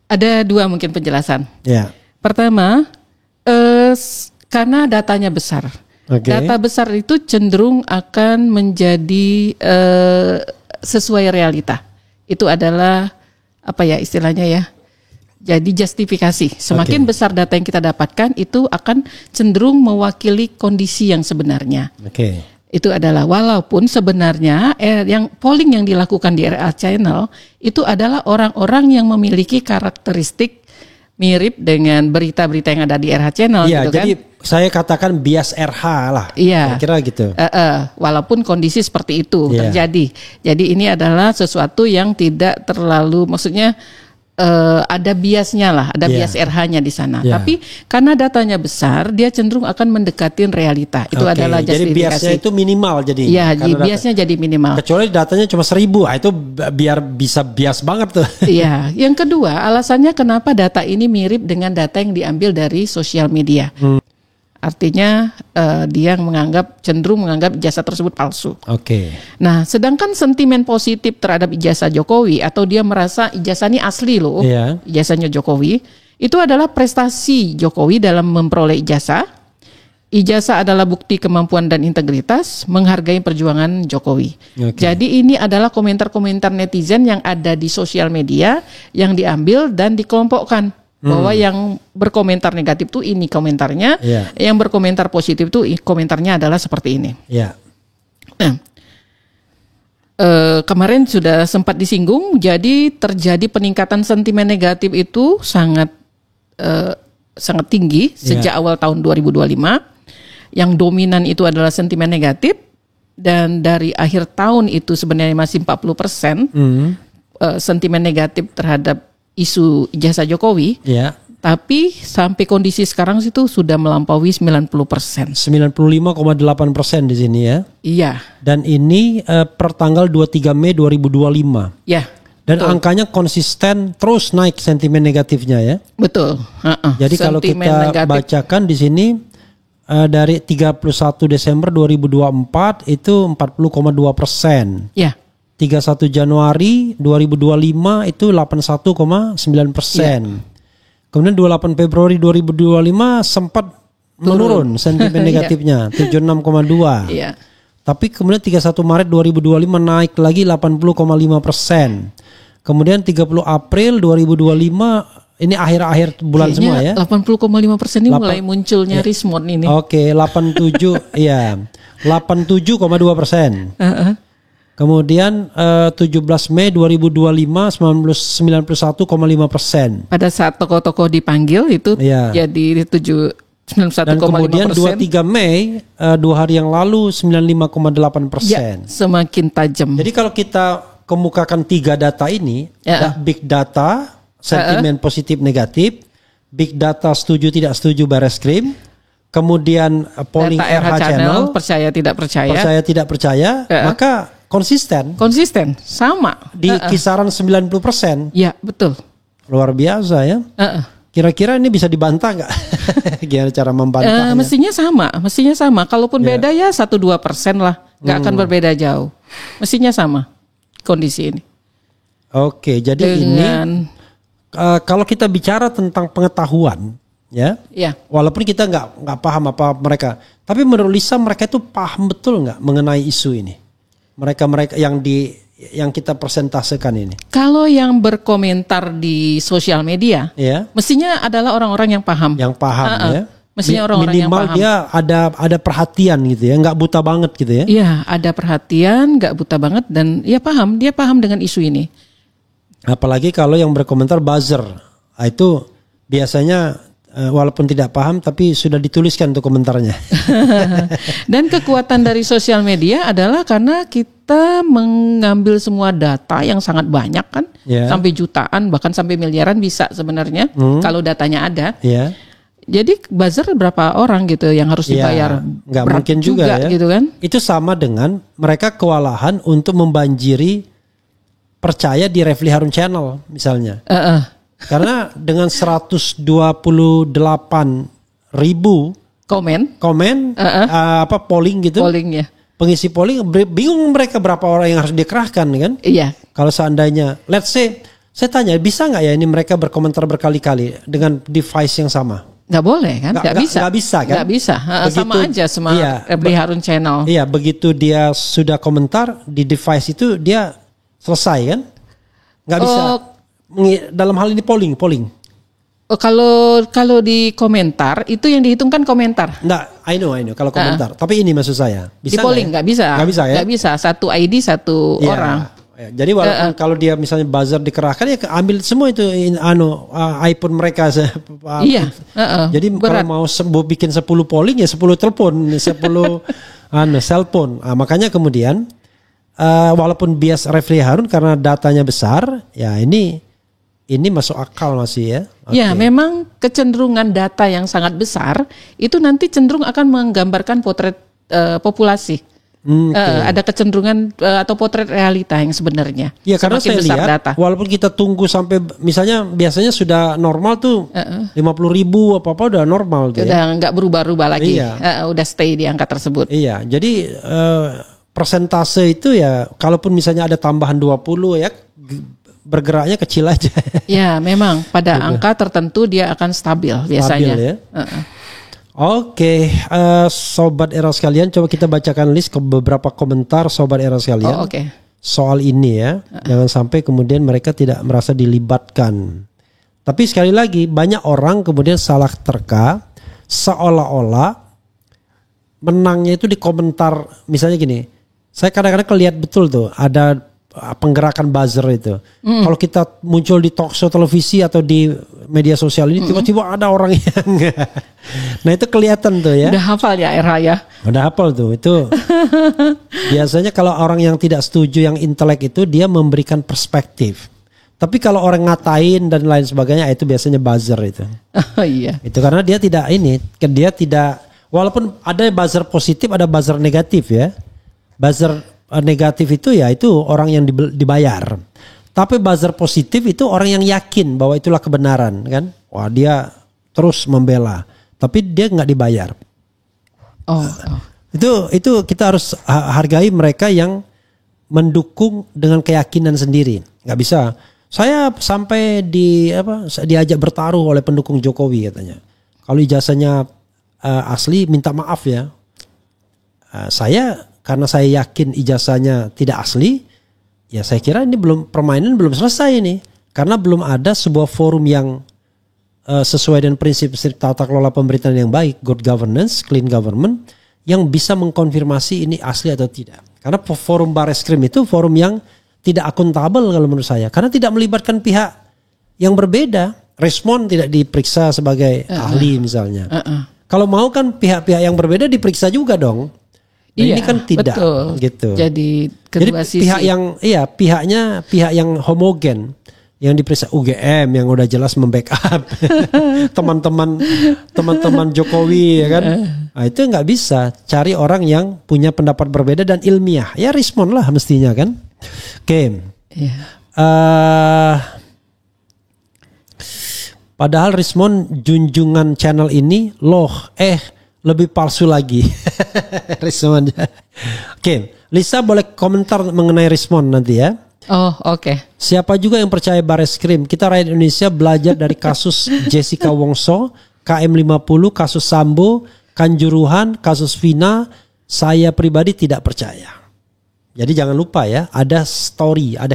Ada 2 mungkin penjelasan. Ya. Pertama, karena datanya besar. Oke. Data besar itu cenderung akan menjadi sesuai realita. Itu adalah apa ya istilahnya ya? Jadi justifikasi. Semakin besar data yang kita dapatkan itu akan cenderung mewakili kondisi yang sebenarnya. Oke. Itu adalah walaupun sebenarnya yang polling yang dilakukan di RA Channel itu adalah orang-orang yang memiliki karakteristik mirip dengan berita-berita yang ada di RH Channel Iya, gitu kan. jadi saya katakan bias RH lah. Iya. Kira gitu. Walaupun kondisi seperti itu Iya. terjadi. Jadi ini adalah sesuatu yang tidak terlalu maksudnya ada biasnya lah, ada Iya. bias RH-nya di sana. Iya. Tapi karena datanya besar, dia cenderung akan mendekatin realita. Itu Oke, adalah jadi justifikasi. biasnya itu minimal jadi. Iya, Karena biasnya jadi minimal. kecuali datanya cuma 1.000, itu biar bisa bias banget tuh. Iya, yang kedua alasannya kenapa data ini mirip dengan data yang diambil dari sosial media. Artinya dia cenderung menganggap ijazah tersebut palsu. Oke. Nah, sedangkan sentimen positif terhadap ijazah Jokowi atau dia merasa ijazah ini asli loh, Iya. ijazahnya Jokowi, itu adalah prestasi Jokowi dalam memperoleh ijazah. Ijazah adalah bukti kemampuan dan integritas, menghargai perjuangan Jokowi. Oke. Jadi ini adalah komentar-komentar netizen yang ada di sosial media yang diambil dan dikelompokkan. Bahwa yang berkomentar negatif tuh ini komentarnya, Iya. yang berkomentar positif tuh komentarnya adalah seperti ini. Ya. Nah, kemarin sudah sempat disinggung, jadi terjadi peningkatan sentimen negatif itu sangat tinggi sejak awal tahun 2025. Yang dominan itu adalah sentimen negatif, dan dari akhir tahun itu sebenarnya masih 40% sentimen negatif terhadap isu ijazah Jokowi. Ya. Tapi sampai kondisi sekarang itu sudah melampaui 90%. 95,8% di sini ya. Iya. Dan ini per tanggal 23 Mei 2025. Ya. Dan betul. angkanya konsisten terus naik sentimen negatifnya ya. Betul. Jadi kalau Sentimen kita negatif. bacakan di sini dari 31 Desember 2024 itu 40,2%. Ya. 31 Januari 2025 itu 81,9%. Kemudian 28 Februari 2025 sempat menurun sentimen negatifnya 76,2. Iya. Tapi kemudian 31 Maret 2025 naik lagi 80,5%. Kemudian 30 April 2025 ini akhir-akhir bulan semua ya. 80,5% ini mulai munculnya Rismond ini. Oke, 87 ya. 87,2%. Kemudian 17 Mei 2025 91,5%. Pada saat tokoh-tokoh dipanggil itu Iya. jadi 91,5%. Dan kemudian 23 Mei 2 hari yang lalu 95,8%. Ya, semakin tajam. Jadi kalau kita kemukakan 3 data ini, big data, sentimen positif negatif, big data setuju tidak setuju Bareskrim, kemudian polling Data RH Channel, percaya tidak percaya, maka konsisten sama di kisaran 90%. Ya, betul. Luar biasa ya. Kira-kira ini bisa dibantah nggak? Gimana cara membantahnya? Mestinya sama. Kalaupun beda ya 1-2% lah, nggak akan berbeda jauh. Mestinya sama kondisi ini. Oke, jadi ini kalau kita bicara tentang pengetahuan, ya, walaupun kita nggak paham apa mereka, tapi menurut Lisa mereka itu paham betul nggak mengenai isu ini? Mereka yang kita presentasekan ini. Kalau yang berkomentar di sosial media, mestinya adalah orang-orang yang paham. Yang paham ya. Mestinya orang-orang yang minimal paham. dia ada perhatian gitu ya, nggak buta banget gitu ya. Iya, ada perhatian, nggak buta banget, dan dia paham dengan isu ini. Apalagi kalau yang berkomentar buzzer, itu biasanya walaupun tidak paham tapi sudah dituliskan tuh komentarnya. Dan kekuatan dari sosial media adalah karena kita mengambil semua data yang sangat banyak kan, sampai jutaan bahkan sampai miliaran bisa sebenarnya kalau datanya ada. Jadi buzzer berapa orang gitu yang harus dibayar? Nggak mungkin juga ya. Gitu kan? Itu sama dengan mereka kewalahan untuk membanjiri percaya di Refli Harun Channel misalnya. Karena dengan 128.000 komen polling gitu. Polling ya. Pengisi polling bingung mereka berapa orang yang harus dikerahkan kan? Iya. Kalau seandainya let's say saya tanya bisa nggak ya ini mereka berkomentar berkali-kali dengan device yang sama? Nggak boleh kan? Nggak bisa. Nggak bisa kan? Nggak bisa. Sama aja sama Refli Harun Channel. Iya, begitu dia sudah komentar di device itu dia selesai kan? Nggak bisa. Dalam hal ini polling. Kalau di komentar itu yang dihitungkan komentar. Nggak, I know kalau komentar. Tapi ini maksud saya. Bisa di polling nggak bisa. Nggak bisa ya? Nggak bisa. Satu ID satu orang. Ya, jadi walaupun kalau dia misalnya buzzer dikerahkan ya ambil semua itu iPhone mereka. Jadi berat. Kalau mau bikin 10 polling ya 10 telepon, 10 cellphone. Makanya kemudian walaupun bias Refli Harun karena datanya besar, ya ini masuk akal masih ya. Ya, memang kecenderungan data yang sangat besar itu nanti cenderung akan menggambarkan potret populasi. Ada kecenderungan atau potret realita yang sebenarnya. Ya karena saya lihat data. Walaupun kita tunggu sampai misalnya biasanya sudah normal tuh 50.000 apa udah normal tuh. Udah nggak berubah-ubah lagi. Udah stay di angka tersebut. Iya, jadi persentase itu ya kalaupun misalnya ada tambahan 20 ya bergeraknya kecil aja. Ya memang pada angka tertentu dia akan stabil biasanya. Stabil, ya? Oke, Sobat Era sekalian, coba kita bacakan list beberapa komentar Sobat Era sekalian soal ini ya. Jangan sampai kemudian mereka tidak merasa dilibatkan. Tapi sekali lagi banyak orang kemudian salah terka seolah-olah menangnya itu di komentar. Misalnya gini, saya kadang-kadang lihat betul tuh ada penggerakan buzzer itu. Kalau kita muncul di talk show televisi atau di media sosial ini tiba-tiba ada orang yang nah itu kelihatan tuh ya. Udah hafal ya era ya. Udah hafal tuh itu. Biasanya kalau orang yang tidak setuju yang intelek itu dia memberikan perspektif. Tapi kalau orang ngatain dan lain sebagainya itu biasanya buzzer itu. Iya. Itu karena dia tidak walaupun ada buzzer positif ada buzzer negatif ya. Buzzer negatif itu ya itu orang yang dibayar. Tapi buzzer positif itu orang yang yakin bahwa itulah kebenaran kan. Wah dia terus membela. Tapi dia nggak dibayar. Itu kita harus hargai mereka yang mendukung dengan keyakinan sendiri. Nggak bisa. Saya sampai diajak bertaruh oleh pendukung Jokowi katanya. Kalau ijazahnya asli minta maaf ya. Karena saya yakin ijazahnya tidak asli, ya saya kira ini permainan belum selesai ini. Karena belum ada sebuah forum yang sesuai dengan prinsip tata kelola pemerintahan yang baik, good governance, clean government, yang bisa mengkonfirmasi ini asli atau tidak. Karena forum Bareskrim itu forum yang tidak akuntabel kalau menurut saya. Karena tidak melibatkan pihak yang berbeda. Respon tidak diperiksa sebagai ahli misalnya. Kalau mau kan pihak-pihak yang berbeda diperiksa juga dong. Nah, ini kan tidak gitu. Jadi kedua sisi. Pihak yang homogen yang diperiksa UGM yang udah jelas membackup teman-teman Jokowi ya kan. Nah, itu nggak bisa cari orang yang punya pendapat berbeda dan ilmiah. Ya respon lah mestinya kan. Oke. Padahal Rismon junjungan channel ini lebih palsu lagi. Rismon. Oke, Lisa boleh komentar mengenai Rismon nanti ya. Oke. Siapa juga yang percaya Bareskrim? Kita rakyat Indonesia belajar dari kasus Jessica Wongso, KM50, kasus Sambo, Kanjuruhan, kasus Vina. Saya pribadi tidak percaya. Jadi jangan lupa ya, ada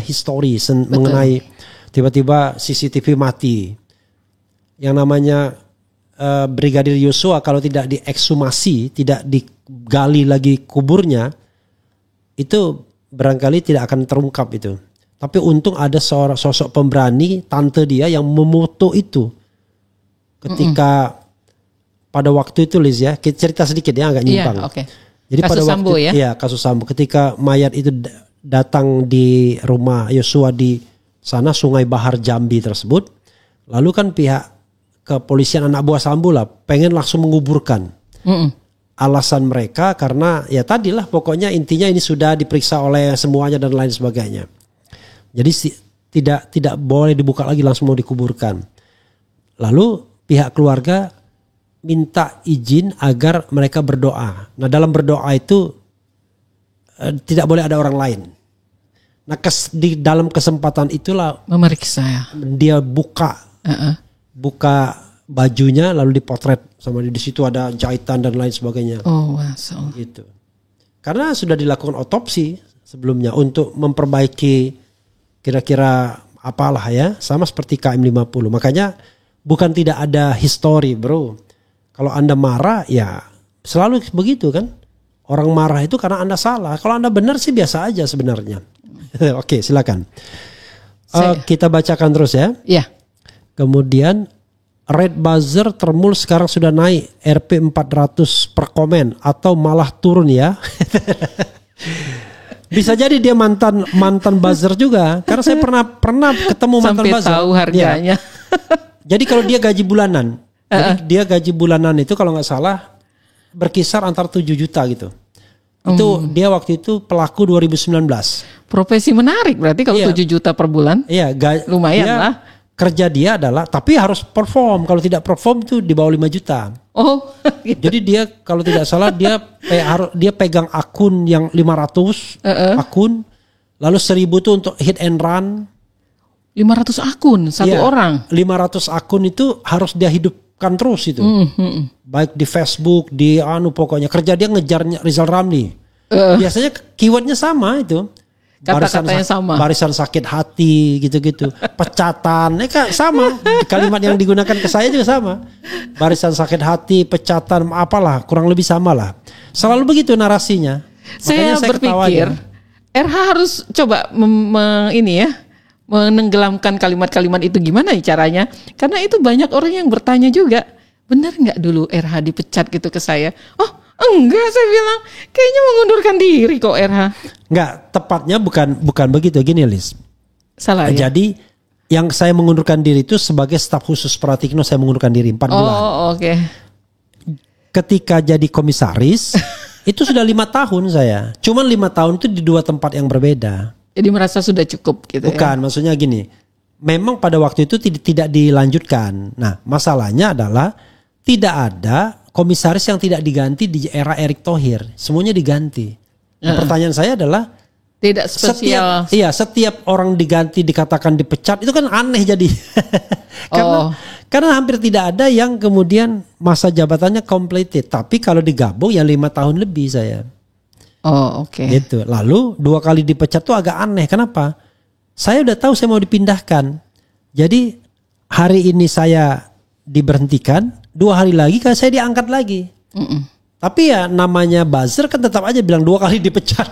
history mengenai tiba-tiba CCTV mati. Yang namanya Brigadir Yosua kalau tidak diekshumasi, tidak digali lagi kuburnya, itu barangkali tidak akan terungkap itu. Tapi untung ada seorang sosok pemberani, tante dia yang memoto itu. Ketika pada waktu itu Liz ya, kita cerita sedikit ya agak nyimpang. Iya, okay. Jadi kasus pada Sambo waktu ya? Iya, kasus Sambo. Ketika mayat itu datang di rumah Yosua di sana Sungai Bahar Jambi tersebut, lalu kan pihak kepolisian anak buah Sambo lah pengen langsung menguburkan. Alasan mereka karena ya tadilah pokoknya intinya ini sudah diperiksa oleh semuanya dan lain sebagainya. Jadi tidak boleh dibuka lagi, langsung mau dikuburkan. Lalu pihak keluarga minta izin agar mereka berdoa. Nah dalam berdoa itu tidak boleh ada orang lain. Nah di dalam kesempatan itulah memeriksa ya. Dia buka bajunya lalu dipotret sama di situ ada jahitan dan lain sebagainya. Oh, so. Gitu. Karena sudah dilakukan otopsi sebelumnya untuk memperbaiki kira-kira apalah ya, sama seperti KM50. Makanya bukan tidak ada histori, bro. Kalau Anda marah ya selalu begitu kan. Orang marah itu karena Anda salah. Kalau Anda benar sih biasa aja sebenarnya. Oke, silakan. Kita bacakan terus ya. Iya. Kemudian Red Buzzer Termul sekarang sudah naik Rp 400 per komen atau malah turun ya. Bisa jadi dia mantan buzzer juga. Karena saya pernah ketemu mantan sampai buzzer. Tahu harganya. Ya. Jadi kalau dia gaji bulanan, jadi dia gaji bulanan itu kalau nggak salah berkisar antara 7 juta gitu. Itu dia waktu itu pelaku 2019. Profesi menarik berarti kalau 7 juta per bulan. Iya, lumayan lah. Kerja dia adalah, tapi harus perform. Kalau tidak perform tuh di bawah 5 juta. Oh, gitu. Jadi dia kalau tidak salah dia pegang akun yang 500 akun, lalu 1000 tuh untuk hit and run. 500 akun satu orang. 500 akun itu harus dia hidupkan terus itu. Baik di Facebook, di pokoknya kerja dia ngejar Rizal Ramli. Biasanya keywordnya sama itu. Kata-katanya sama. Barisan sakit hati gitu-gitu. Pecatan, sama. Kalimat yang digunakan ke saya juga sama. Barisan sakit hati, pecatan, apalah, kurang lebih sama lah. Selalu begitu narasinya. Saya berpikir RH harus coba menenggelamkan kalimat-kalimat itu gimana ya caranya? Karena itu banyak orang yang bertanya juga, benar nggak dulu RH dipecat gitu ke saya? Oh enggak, saya bilang kayaknya mengundurkan diri kok RH. Enggak, tepatnya bukan begitu, gini Liz. Salah ya? Jadi yang saya mengundurkan diri itu sebagai staf khusus Pratikno, saya mengundurkan diri 4 bulan. Oh oke. Ketika jadi komisaris itu sudah 5 tahun saya. Cuman 5 tahun itu di 2 tempat yang berbeda. Jadi merasa sudah cukup gitu. Bukan, ya? Maksudnya gini. Memang pada waktu itu tidak dilanjutkan. Nah, masalahnya adalah tidak ada komisaris yang tidak diganti di era Erick Thohir. Semuanya diganti. Nah, pertanyaan saya adalah tidak spesial. Setiap orang diganti dikatakan dipecat itu kan aneh jadi. Karena hampir tidak ada yang kemudian masa jabatannya completed. Tapi kalau digabung ya 5 tahun lebih saya. Oh oke. Gitu. Lalu 2 kali dipecat tuh agak aneh. Kenapa? Saya udah tahu saya mau dipindahkan. Jadi hari ini saya diberhentikan, 2 hari lagi kan saya diangkat lagi. Tapi ya namanya buzzer kan tetap aja bilang 2 kali dipecat.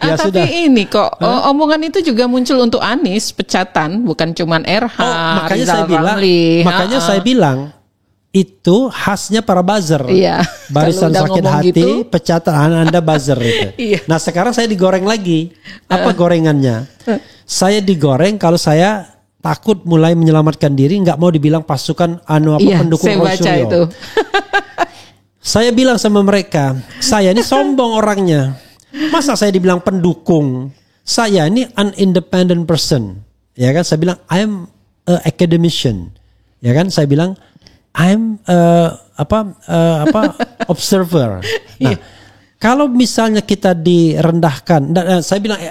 Ya tapi sudah. Ini kok omongan itu juga muncul untuk Anies pecatan, bukan cuman RH. Makanya saya bilang itu khasnya para buzzer. Iya. Barisan sakit hati, gitu, pecatan Anda buzzer itu. Iya. Nah sekarang saya digoreng lagi. Apa gorengannya? Saya digoreng kalau saya takut mulai menyelamatkan diri, nggak mau dibilang pasukan pendukung Roy Suryo. Saya bilang sama mereka, saya ini sombong orangnya. Masa saya dibilang pendukung? Saya ini an independent person. Ya kan? Saya bilang I am a academician. Ya kan? Saya bilang I'm observer. Nah, kalau misalnya kita direndahkan, saya bilang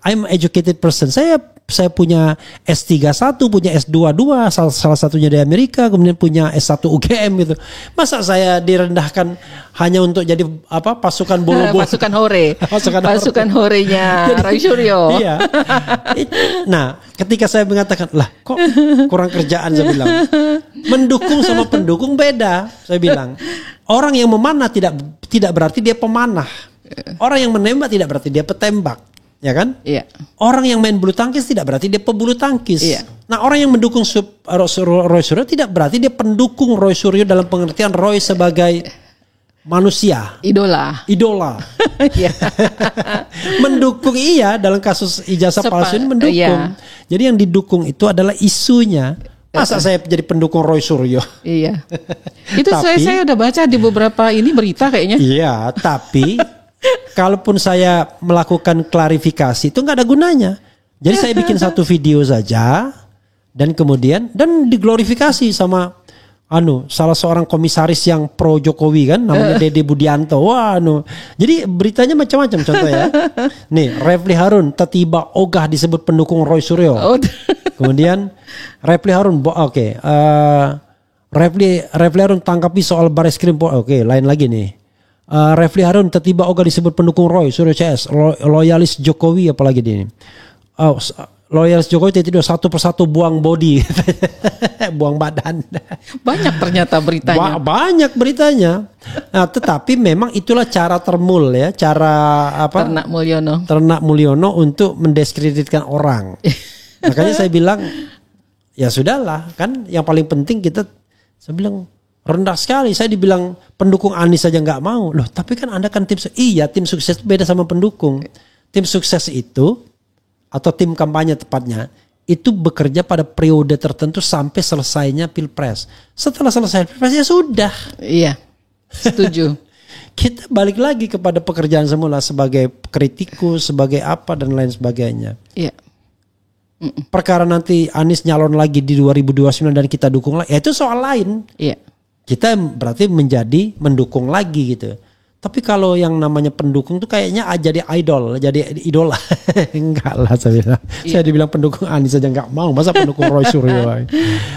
I'm educated person. Saya saya punya S31, punya S22, salah satunya di Amerika, kemudian punya S1 UGM gitu. Masa saya direndahkan hanya untuk jadi pasukan bolo-bolo? Pasukan hore. Pasukan horenya Roy Suryo. Iya. Nah, ketika saya mengatakan, lah kok kurang kerjaan, saya bilang. Mendukung sama pendukung beda, saya bilang. Orang yang memanah tidak berarti dia pemanah. Orang yang menembak tidak berarti dia petembak. Ya kan? Iya. Orang yang main bulu tangkis tidak berarti dia pebulu tangkis. Iya. Nah, orang yang mendukung Roy Suryo tidak berarti dia pendukung Roy Suryo dalam pengertian Roy sebagai manusia. Idola. Iya. Mendukung dalam kasus ijazah palsu ini mendukung. Iya. Jadi yang didukung itu adalah isunya. Masa saya jadi pendukung Roy Suryo? Iya. Itu saya udah baca di beberapa berita kayaknya. Iya, tapi kalaupun saya melakukan klarifikasi itu nggak ada gunanya. Jadi saya bikin satu video saja dan kemudian diglorifikasi sama salah seorang komisaris yang pro Jokowi kan, namanya Dede Budianto. Jadi beritanya macam-macam, contoh ya. Nih, Refli Harun tiba ogah disebut pendukung Roy Suryo. Kemudian Refli Harun Refli Harun tangkapi soal Bareskrim. Lain lagi nih. Refli Harun tiba ogah disebut pendukung Roy Suryo CS, loyalis Jokowi, apalagi ini. Loyalis Jokowi tidak satu persatu buang body, buang badan. Banyak ternyata beritanya. Banyak beritanya. Nah, tetapi memang itulah cara Termul ya, cara Ternak Mulyono untuk mendiskreditkan orang. Makanya saya bilang ya sudahlah, kan yang paling penting saya bilang rendah sekali. Saya dibilang pendukung Anies saja nggak mau. Loh, tapi kan Anda kan tim sukses itu beda sama pendukung. Tim sukses itu atau tim kampanye tepatnya itu bekerja pada periode tertentu sampai selesainya Pilpres. Setelah selesai Pilpres ya sudah. Iya. Setuju. Kita balik lagi kepada pekerjaan semula sebagai kritikus, sebagai apa dan lain sebagainya. Iya. Perkara nanti Anies nyalon lagi di 2029 dan kita dukung lagi, ya itu soal lain. Iya. Kita berarti menjadi mendukung lagi gitu. Tapi kalau yang namanya pendukung tuh kayaknya jadi idola. Enggak lah, saya bilang. Iya. Saya dibilang pendukung Anies aja nggak mau, masa pendukung Roy Suryo.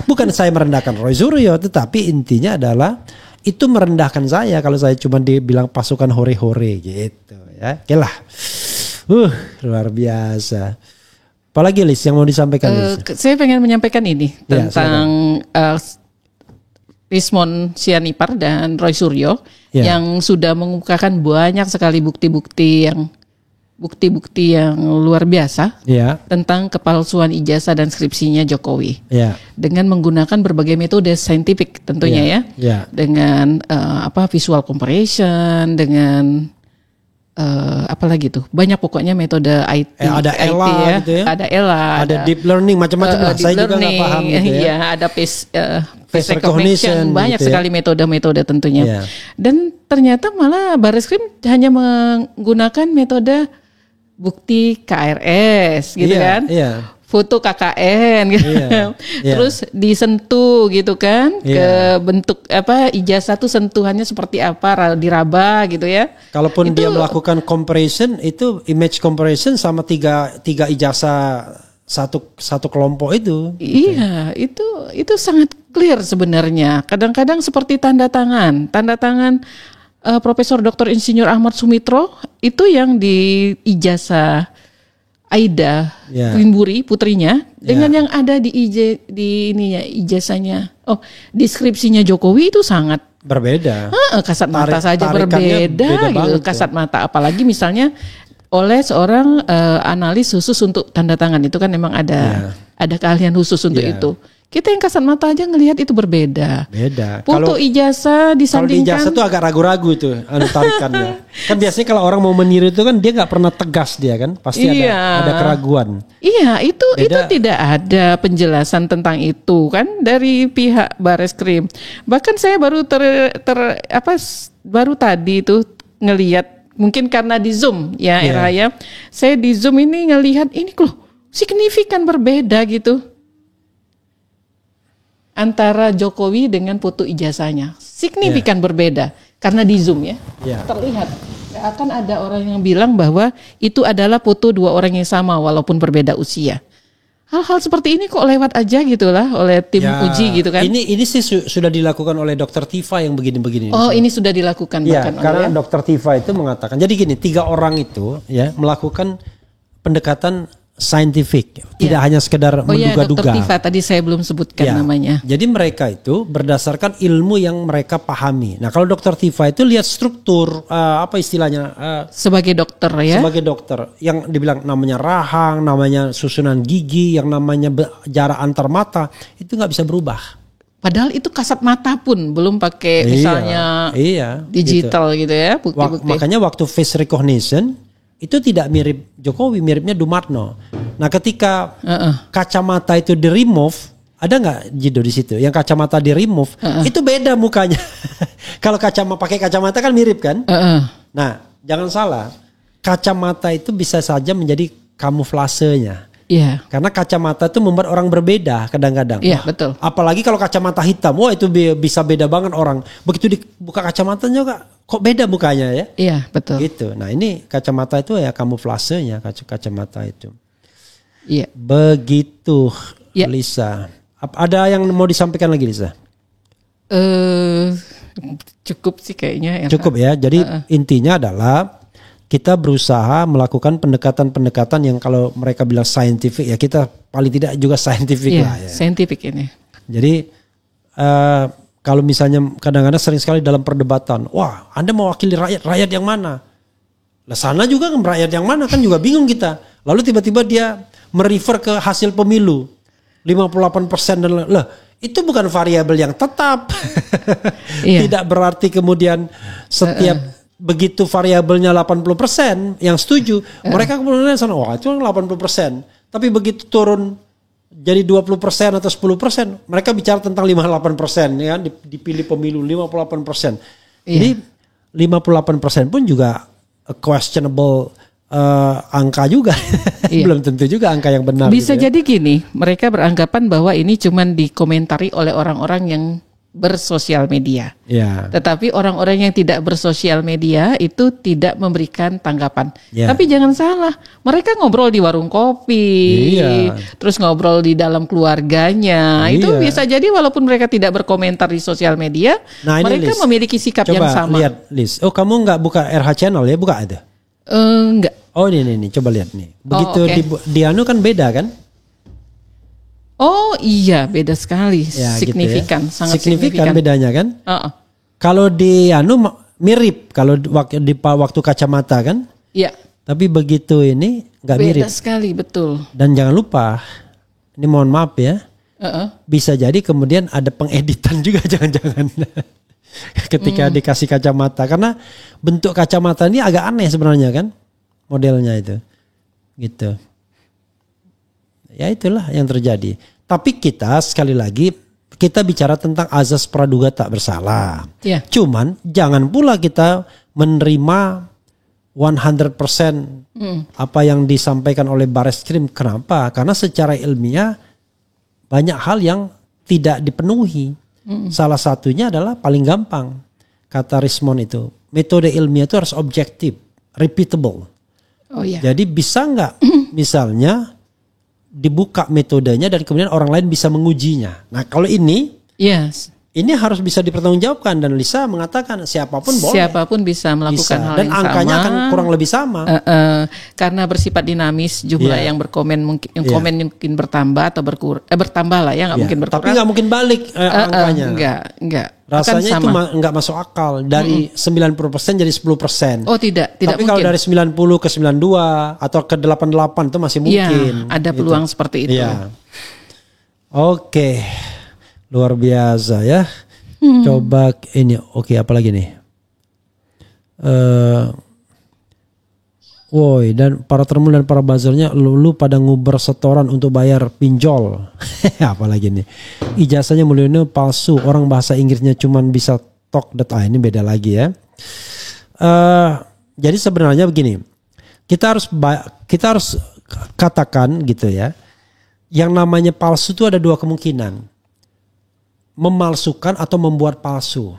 Bukan saya merendahkan Roy Suryo, tetapi intinya adalah itu merendahkan saya kalau saya cuma dibilang pasukan hore-hore gitu ya. Oke lah. Luar biasa. Apalagi Lis yang mau disampaikan Lis? Saya pengen menyampaikan ini tentang Rismon Sianipar dan Roy Suryo yang sudah mengemukakan banyak sekali bukti-bukti yang luar biasa tentang kepalsuan ijazah dan skripsinya Jokowi dengan menggunakan berbagai metode saintifik tentunya dengan visual comparison, dengan apalagi tuh banyak pokoknya metode IT, ada ELA ya. gitu ya, ada ELA, ada deep learning macam-macam lah. Saya juga nggak paham gitu ya. Ada face recognition, banyak gitu sekali metode-metode tentunya. Dan ternyata malah Bareskrim hanya menggunakan metode bukti KRS gitu kan. Foto KKN gitu. Terus disentuh gitu kan ke bentuk ijazah tuh sentuhannya seperti apa, diraba gitu ya. Kalaupun dia melakukan comparison itu image comparison sama tiga ijazah satu kelompok itu. Iya, itu sangat clear sebenarnya. Kadang-kadang seperti tanda tangan Profesor Dr. Insinyur Ahmad Sumitro itu yang di ijazah Aida Winburi putrinya dengan yang ada di ijazahnya deskripsinya Jokowi itu sangat berbeda. Kasat mata saja berbeda gitu. Kasat mata, apalagi misalnya oleh seorang analis khusus untuk tanda tangan, itu kan memang ada keahlian khusus untuk itu. Kita yang kasat mata aja ngelihat itu berbeda. Foto ijazah disandingkan. Kalau di ijazah tuh agak ragu-ragu tuh tarikannya. Kan biasanya kalau orang mau meniru itu kan dia nggak pernah tegas dia kan, pasti ada keraguan. Iya, itu tidak ada penjelasan tentang itu kan dari pihak Bareskrim. Bahkan saya baru baru tadi itu ngelihat, mungkin karena di Zoom ya Eraya. Saya di Zoom ini ngelihat ini loh signifikan berbeda gitu. Antara Jokowi dengan foto ijazahnya signifikan berbeda karena di Zoom terlihat akan ada orang yang bilang bahwa itu adalah foto dua orang yang sama walaupun berbeda usia. hal-hal seperti ini kok lewat aja gitu lah oleh tim uji gitu kan. Ini sih sudah dilakukan oleh Dr. Tifa yang begini-begini. Oh, ini sudah dilakukan ya, bahkan karena Dr. Tifa itu mengatakan. Jadi gini, 3 orang itu ya melakukan pendekatan saintifik, tidak hanya sekedar menduga-duga. Dr. Tifa tadi saya belum sebutkan namanya. Jadi mereka itu berdasarkan ilmu yang mereka pahami. Nah, kalau Dr. Tifa itu lihat struktur apa istilahnya sebagai dokter ya. Sebagai dokter yang dibilang namanya rahang, namanya susunan gigi, yang namanya jarak antar mata itu nggak bisa berubah. Padahal itu kasat mata pun belum pakai misalnya digital gitu ya, bukti-bukti. Makanya waktu face recognition itu tidak mirip Jokowi, miripnya Dumarno. Nah, ketika kacamata itu di remove, ada nggak Jido di situ? Yang kacamata di remove itu beda mukanya. Kalau pakai kacamata kan mirip kan? Nah, jangan salah, kacamata itu bisa saja menjadi kamuflasenya. Iya. Karena kacamata itu membuat orang berbeda kadang-kadang. Iya, betul. Apalagi kalau kacamata hitam, wah itu bisa beda banget orang. Begitu dibuka kacamatanya kok beda mukanya ya? Iya, betul. Gitu. Nah, ini kacamata itu ya kamuflasenya kacamata itu. Iya. Begitu, Lisa. Ada yang mau disampaikan lagi, Lisa? Cukup sih kayaknya. Cukup ya. Jadi intinya adalah kita berusaha melakukan pendekatan-pendekatan yang kalau mereka bilang saintifik, ya kita paling tidak juga saintifik lah ya. Saintifik ini. Jadi kalau misalnya kadang-kadang sering sekali dalam perdebatan, wah Anda mewakili rakyat yang mana? Lah sana juga kan rakyat yang mana, kan juga bingung kita. Lalu tiba-tiba dia merefer ke hasil pemilu 58% dan lah itu bukan variabel yang tetap. Tidak berarti kemudian setiap begitu variabelnya 80% yang setuju, mereka kemudian sana, wah itu 80%. Tapi begitu turun jadi 20% atau 10%, mereka bicara tentang 58%, ya, dipilih pemilu 58%. Jadi 58% pun juga a questionable angka juga. Belum tentu juga angka yang benar. Bisa gitu ya. jadi gini, mereka beranggapan bahwa ini cuma dikomentari oleh orang-orang yang bersosial media. Ya. Tetapi orang-orang yang tidak bersosial media itu tidak memberikan tanggapan. Tapi jangan salah, mereka ngobrol di warung kopi, terus ngobrol di dalam keluarganya. Itu bisa jadi walaupun mereka tidak berkomentar di sosial media, mereka memiliki sikap yang sama. Coba lihat, Liz. Oh, kamu nggak buka RH Channel ya? Buka ada? Enggak. Oh, ini coba lihat nih. Begitu di anu kan beda kan? Oh iya, beda sekali, signifikan, gitu ya. Sangat signifikan bedanya kan? Kalau di mirip, kalau waktu kacamata kan? Iya. Tapi begitu ini nggak mirip. Beda sekali, betul. Dan jangan lupa, ini mohon maaf ya, bisa jadi kemudian ada pengeditan juga jangan-jangan ketika dikasih kacamata, karena bentuk kacamata ini agak aneh sebenarnya kan, modelnya itu, gitu. Ya itulah yang terjadi. Tapi kita sekali lagi kita bicara tentang azas praduga tak bersalah. Cuman jangan pula kita menerima 100% apa yang disampaikan oleh Bareskrim. Kenapa? Karena secara ilmiah banyak hal yang tidak dipenuhi. Salah satunya adalah paling gampang, kata Rismond itu, metode ilmiah itu harus objektif, repeatable. Jadi bisa nggak misalnya dibuka metodenya dan kemudian orang lain bisa mengujinya. Nah, kalau ini ini harus bisa dipertanggungjawabkan, dan Lisa mengatakan siapapun boleh. Siapapun bisa melakukan hal dan yang angkanya sama. akan kurang lebih sama. Karena bersifat dinamis, jumlah yang berkomen mungkin mungkin bertambah atau bertambah lah ya, nggak mungkin berkurang. Tapi nggak mungkin balik angkanya. Enggak. Rasanya itu nggak masuk akal. Dari 90% jadi 10%. Oh tidak Tapi mungkin. kalau dari 90 ke 92 atau ke 88 itu masih mungkin. Ada peluang seperti itu. Oke. Luar biasa ya. Coba ini, apa lagi nih? Woi, dan para termul dan para buzzernya lu pada nguber setoran untuk bayar pinjol. Apalagi nih? Ijazahnya Mulyono palsu. Orang bahasa Inggrisnya cuman bisa talk that. Ini beda lagi ya. Jadi sebenarnya begini. Kita harus katakan gitu ya. Yang namanya palsu itu ada 2 kemungkinan. Memalsukan atau membuat palsu.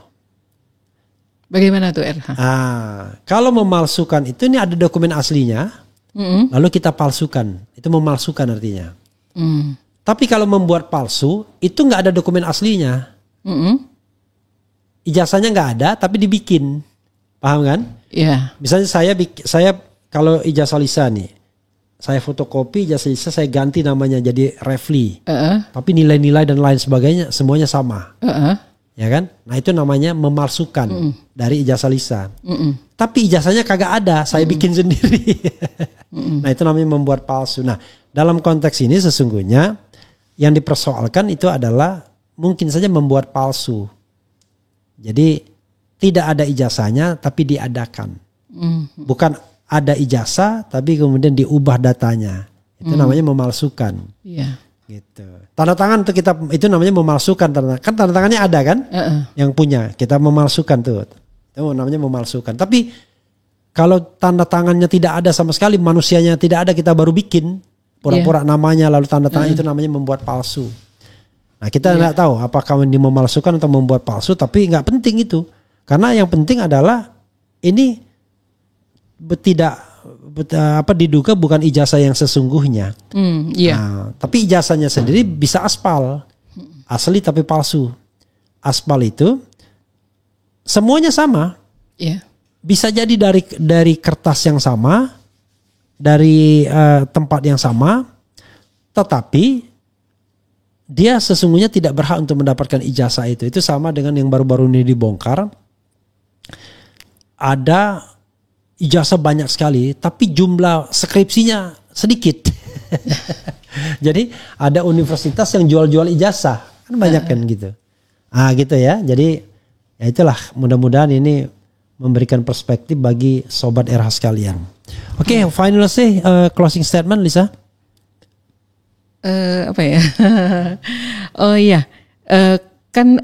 Bagaimana tuh RH? Kalau memalsukan itu, ini ada dokumen aslinya, lalu kita palsukan, itu memalsukan artinya. Tapi kalau membuat palsu itu nggak ada dokumen aslinya. Ijazahnya nggak ada, tapi dibikin, paham kan? Iya. Misalnya saya kalau ijazah lisan nih, saya fotokopi ijazah lisan, saya ganti namanya jadi Refli, tapi nilai-nilai dan lain sebagainya semuanya sama, ya kan? Nah itu namanya memalsukan dari ijazah lisan. Tapi ijazahnya kagak ada, saya bikin sendiri. Nah itu namanya membuat palsu. Nah dalam konteks ini sesungguhnya yang dipersoalkan itu adalah mungkin saja membuat palsu. Jadi tidak ada ijazahnya tapi diadakan. Bukan ada ijazah tapi kemudian diubah datanya. Itu namanya memalsukan. Iya. Gitu. Tanda tangan untuk kita itu namanya memalsukan. Kan tanda tangannya ada kan? Yang punya. Kita memalsukan tuh. Itu namanya memalsukan. Tapi kalau tanda tangannya tidak ada sama sekali, manusianya tidak ada, kita baru bikin pura-pura namanya lalu tanda tangan, itu namanya membuat palsu. Nah kita nggak tahu apakah ini memalsukan atau membuat palsu, tapi nggak penting itu, karena yang penting adalah ini diduga bukan ijazah yang sesungguhnya. Nah, tapi ijazahnya sendiri bisa aspal, asli tapi palsu. Aspal itu semuanya sama, bisa jadi dari kertas yang sama, dari tempat yang sama, tetapi dia sesungguhnya tidak berhak untuk mendapatkan ijazah itu. Itu sama dengan yang baru-baru ini dibongkar. Ada ijazah banyak sekali, tapi jumlah skripsinya sedikit. Jadi ada universitas yang jual-jual ijazah, kan banyak kan gitu. Gitu ya. Jadi ya itulah, mudah-mudahan ini memberikan perspektif bagi sobat RH sekalian. Oke, final say closing statement Lisa. Apa ya? Oh iya, kan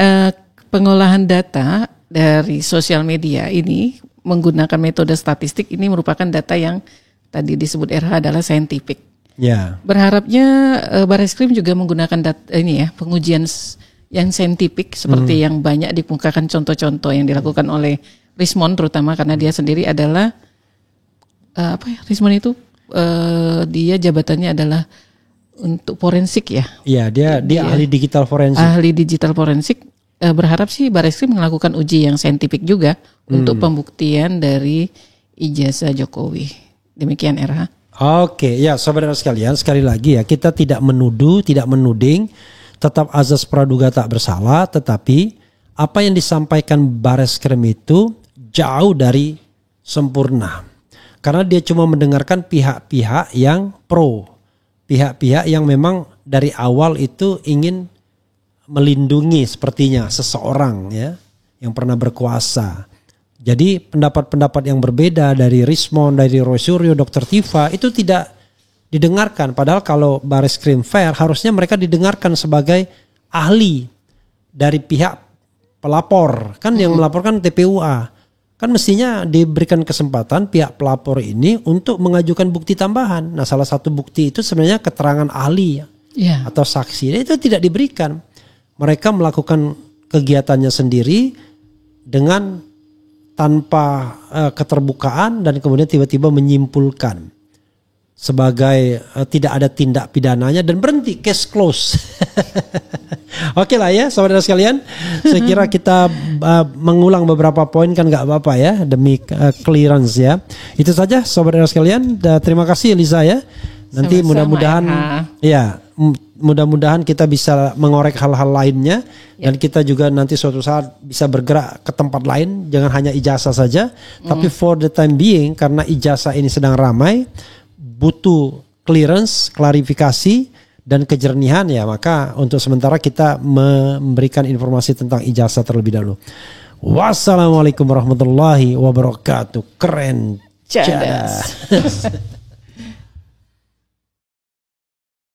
pengolahan data dari sosial media ini menggunakan metode statistik, ini merupakan data yang tadi disebut RH adalah scientific. Ya. Berharapnya Bareskrim juga menggunakan data ini ya, pengujian yang saintifik seperti yang banyak dikemukakan contoh-contoh yang dilakukan oleh Rismond, terutama karena dia sendiri adalah Rismond itu dia jabatannya adalah untuk forensik ya. Iya, dia ahli digital forensik. Ahli digital forensik. Berharap sih Bareskrim melakukan uji yang saintifik juga untuk pembuktian dari ijazah Jokowi. Demikian RH. Oke, ya saudara sekalian, sekali lagi ya, kita tidak menuduh, tidak menuding, tetap azas praduga tak bersalah, tetapi apa yang disampaikan Bareskrim itu jauh dari sempurna. Karena dia cuma mendengarkan pihak-pihak yang pro. Pihak-pihak yang memang dari awal itu ingin melindungi sepertinya seseorang ya yang pernah berkuasa. Jadi pendapat-pendapat yang berbeda dari Rismond, dari Roy Suryo, Dr. Tifa itu tidak didengarkan. Padahal kalau Bareskrim fair harusnya mereka didengarkan sebagai ahli dari pihak pelapor. Kan yang melaporkan TPUA. Kan mestinya diberikan kesempatan pihak pelapor ini untuk mengajukan bukti tambahan. Nah salah satu bukti itu sebenarnya keterangan ahli atau saksi. Dan itu tidak diberikan. Mereka melakukan kegiatannya sendiri dengan tanpa keterbukaan dan kemudian tiba-tiba menyimpulkan sebagai tidak ada tindak pidananya dan berhenti, case close. Oke lah ya saudara sekalian, saya kira kita mengulang beberapa poin kan gak apa-apa ya demi clearance ya. Itu saja saudara sekalian, terima kasih Lisa ya. Nanti mudah-mudahan mudah-mudahan kita bisa mengorek hal-hal lainnya dan kita juga nanti suatu saat bisa bergerak ke tempat lain, jangan hanya ijazah saja, tapi for the time being karena ijazah ini sedang ramai, butuh clearance, klarifikasi dan kejernihan ya, maka untuk sementara kita memberikan informasi tentang ijazah terlebih dahulu. Wassalamualaikum warahmatullahi wabarakatuh. Keren. Cadas.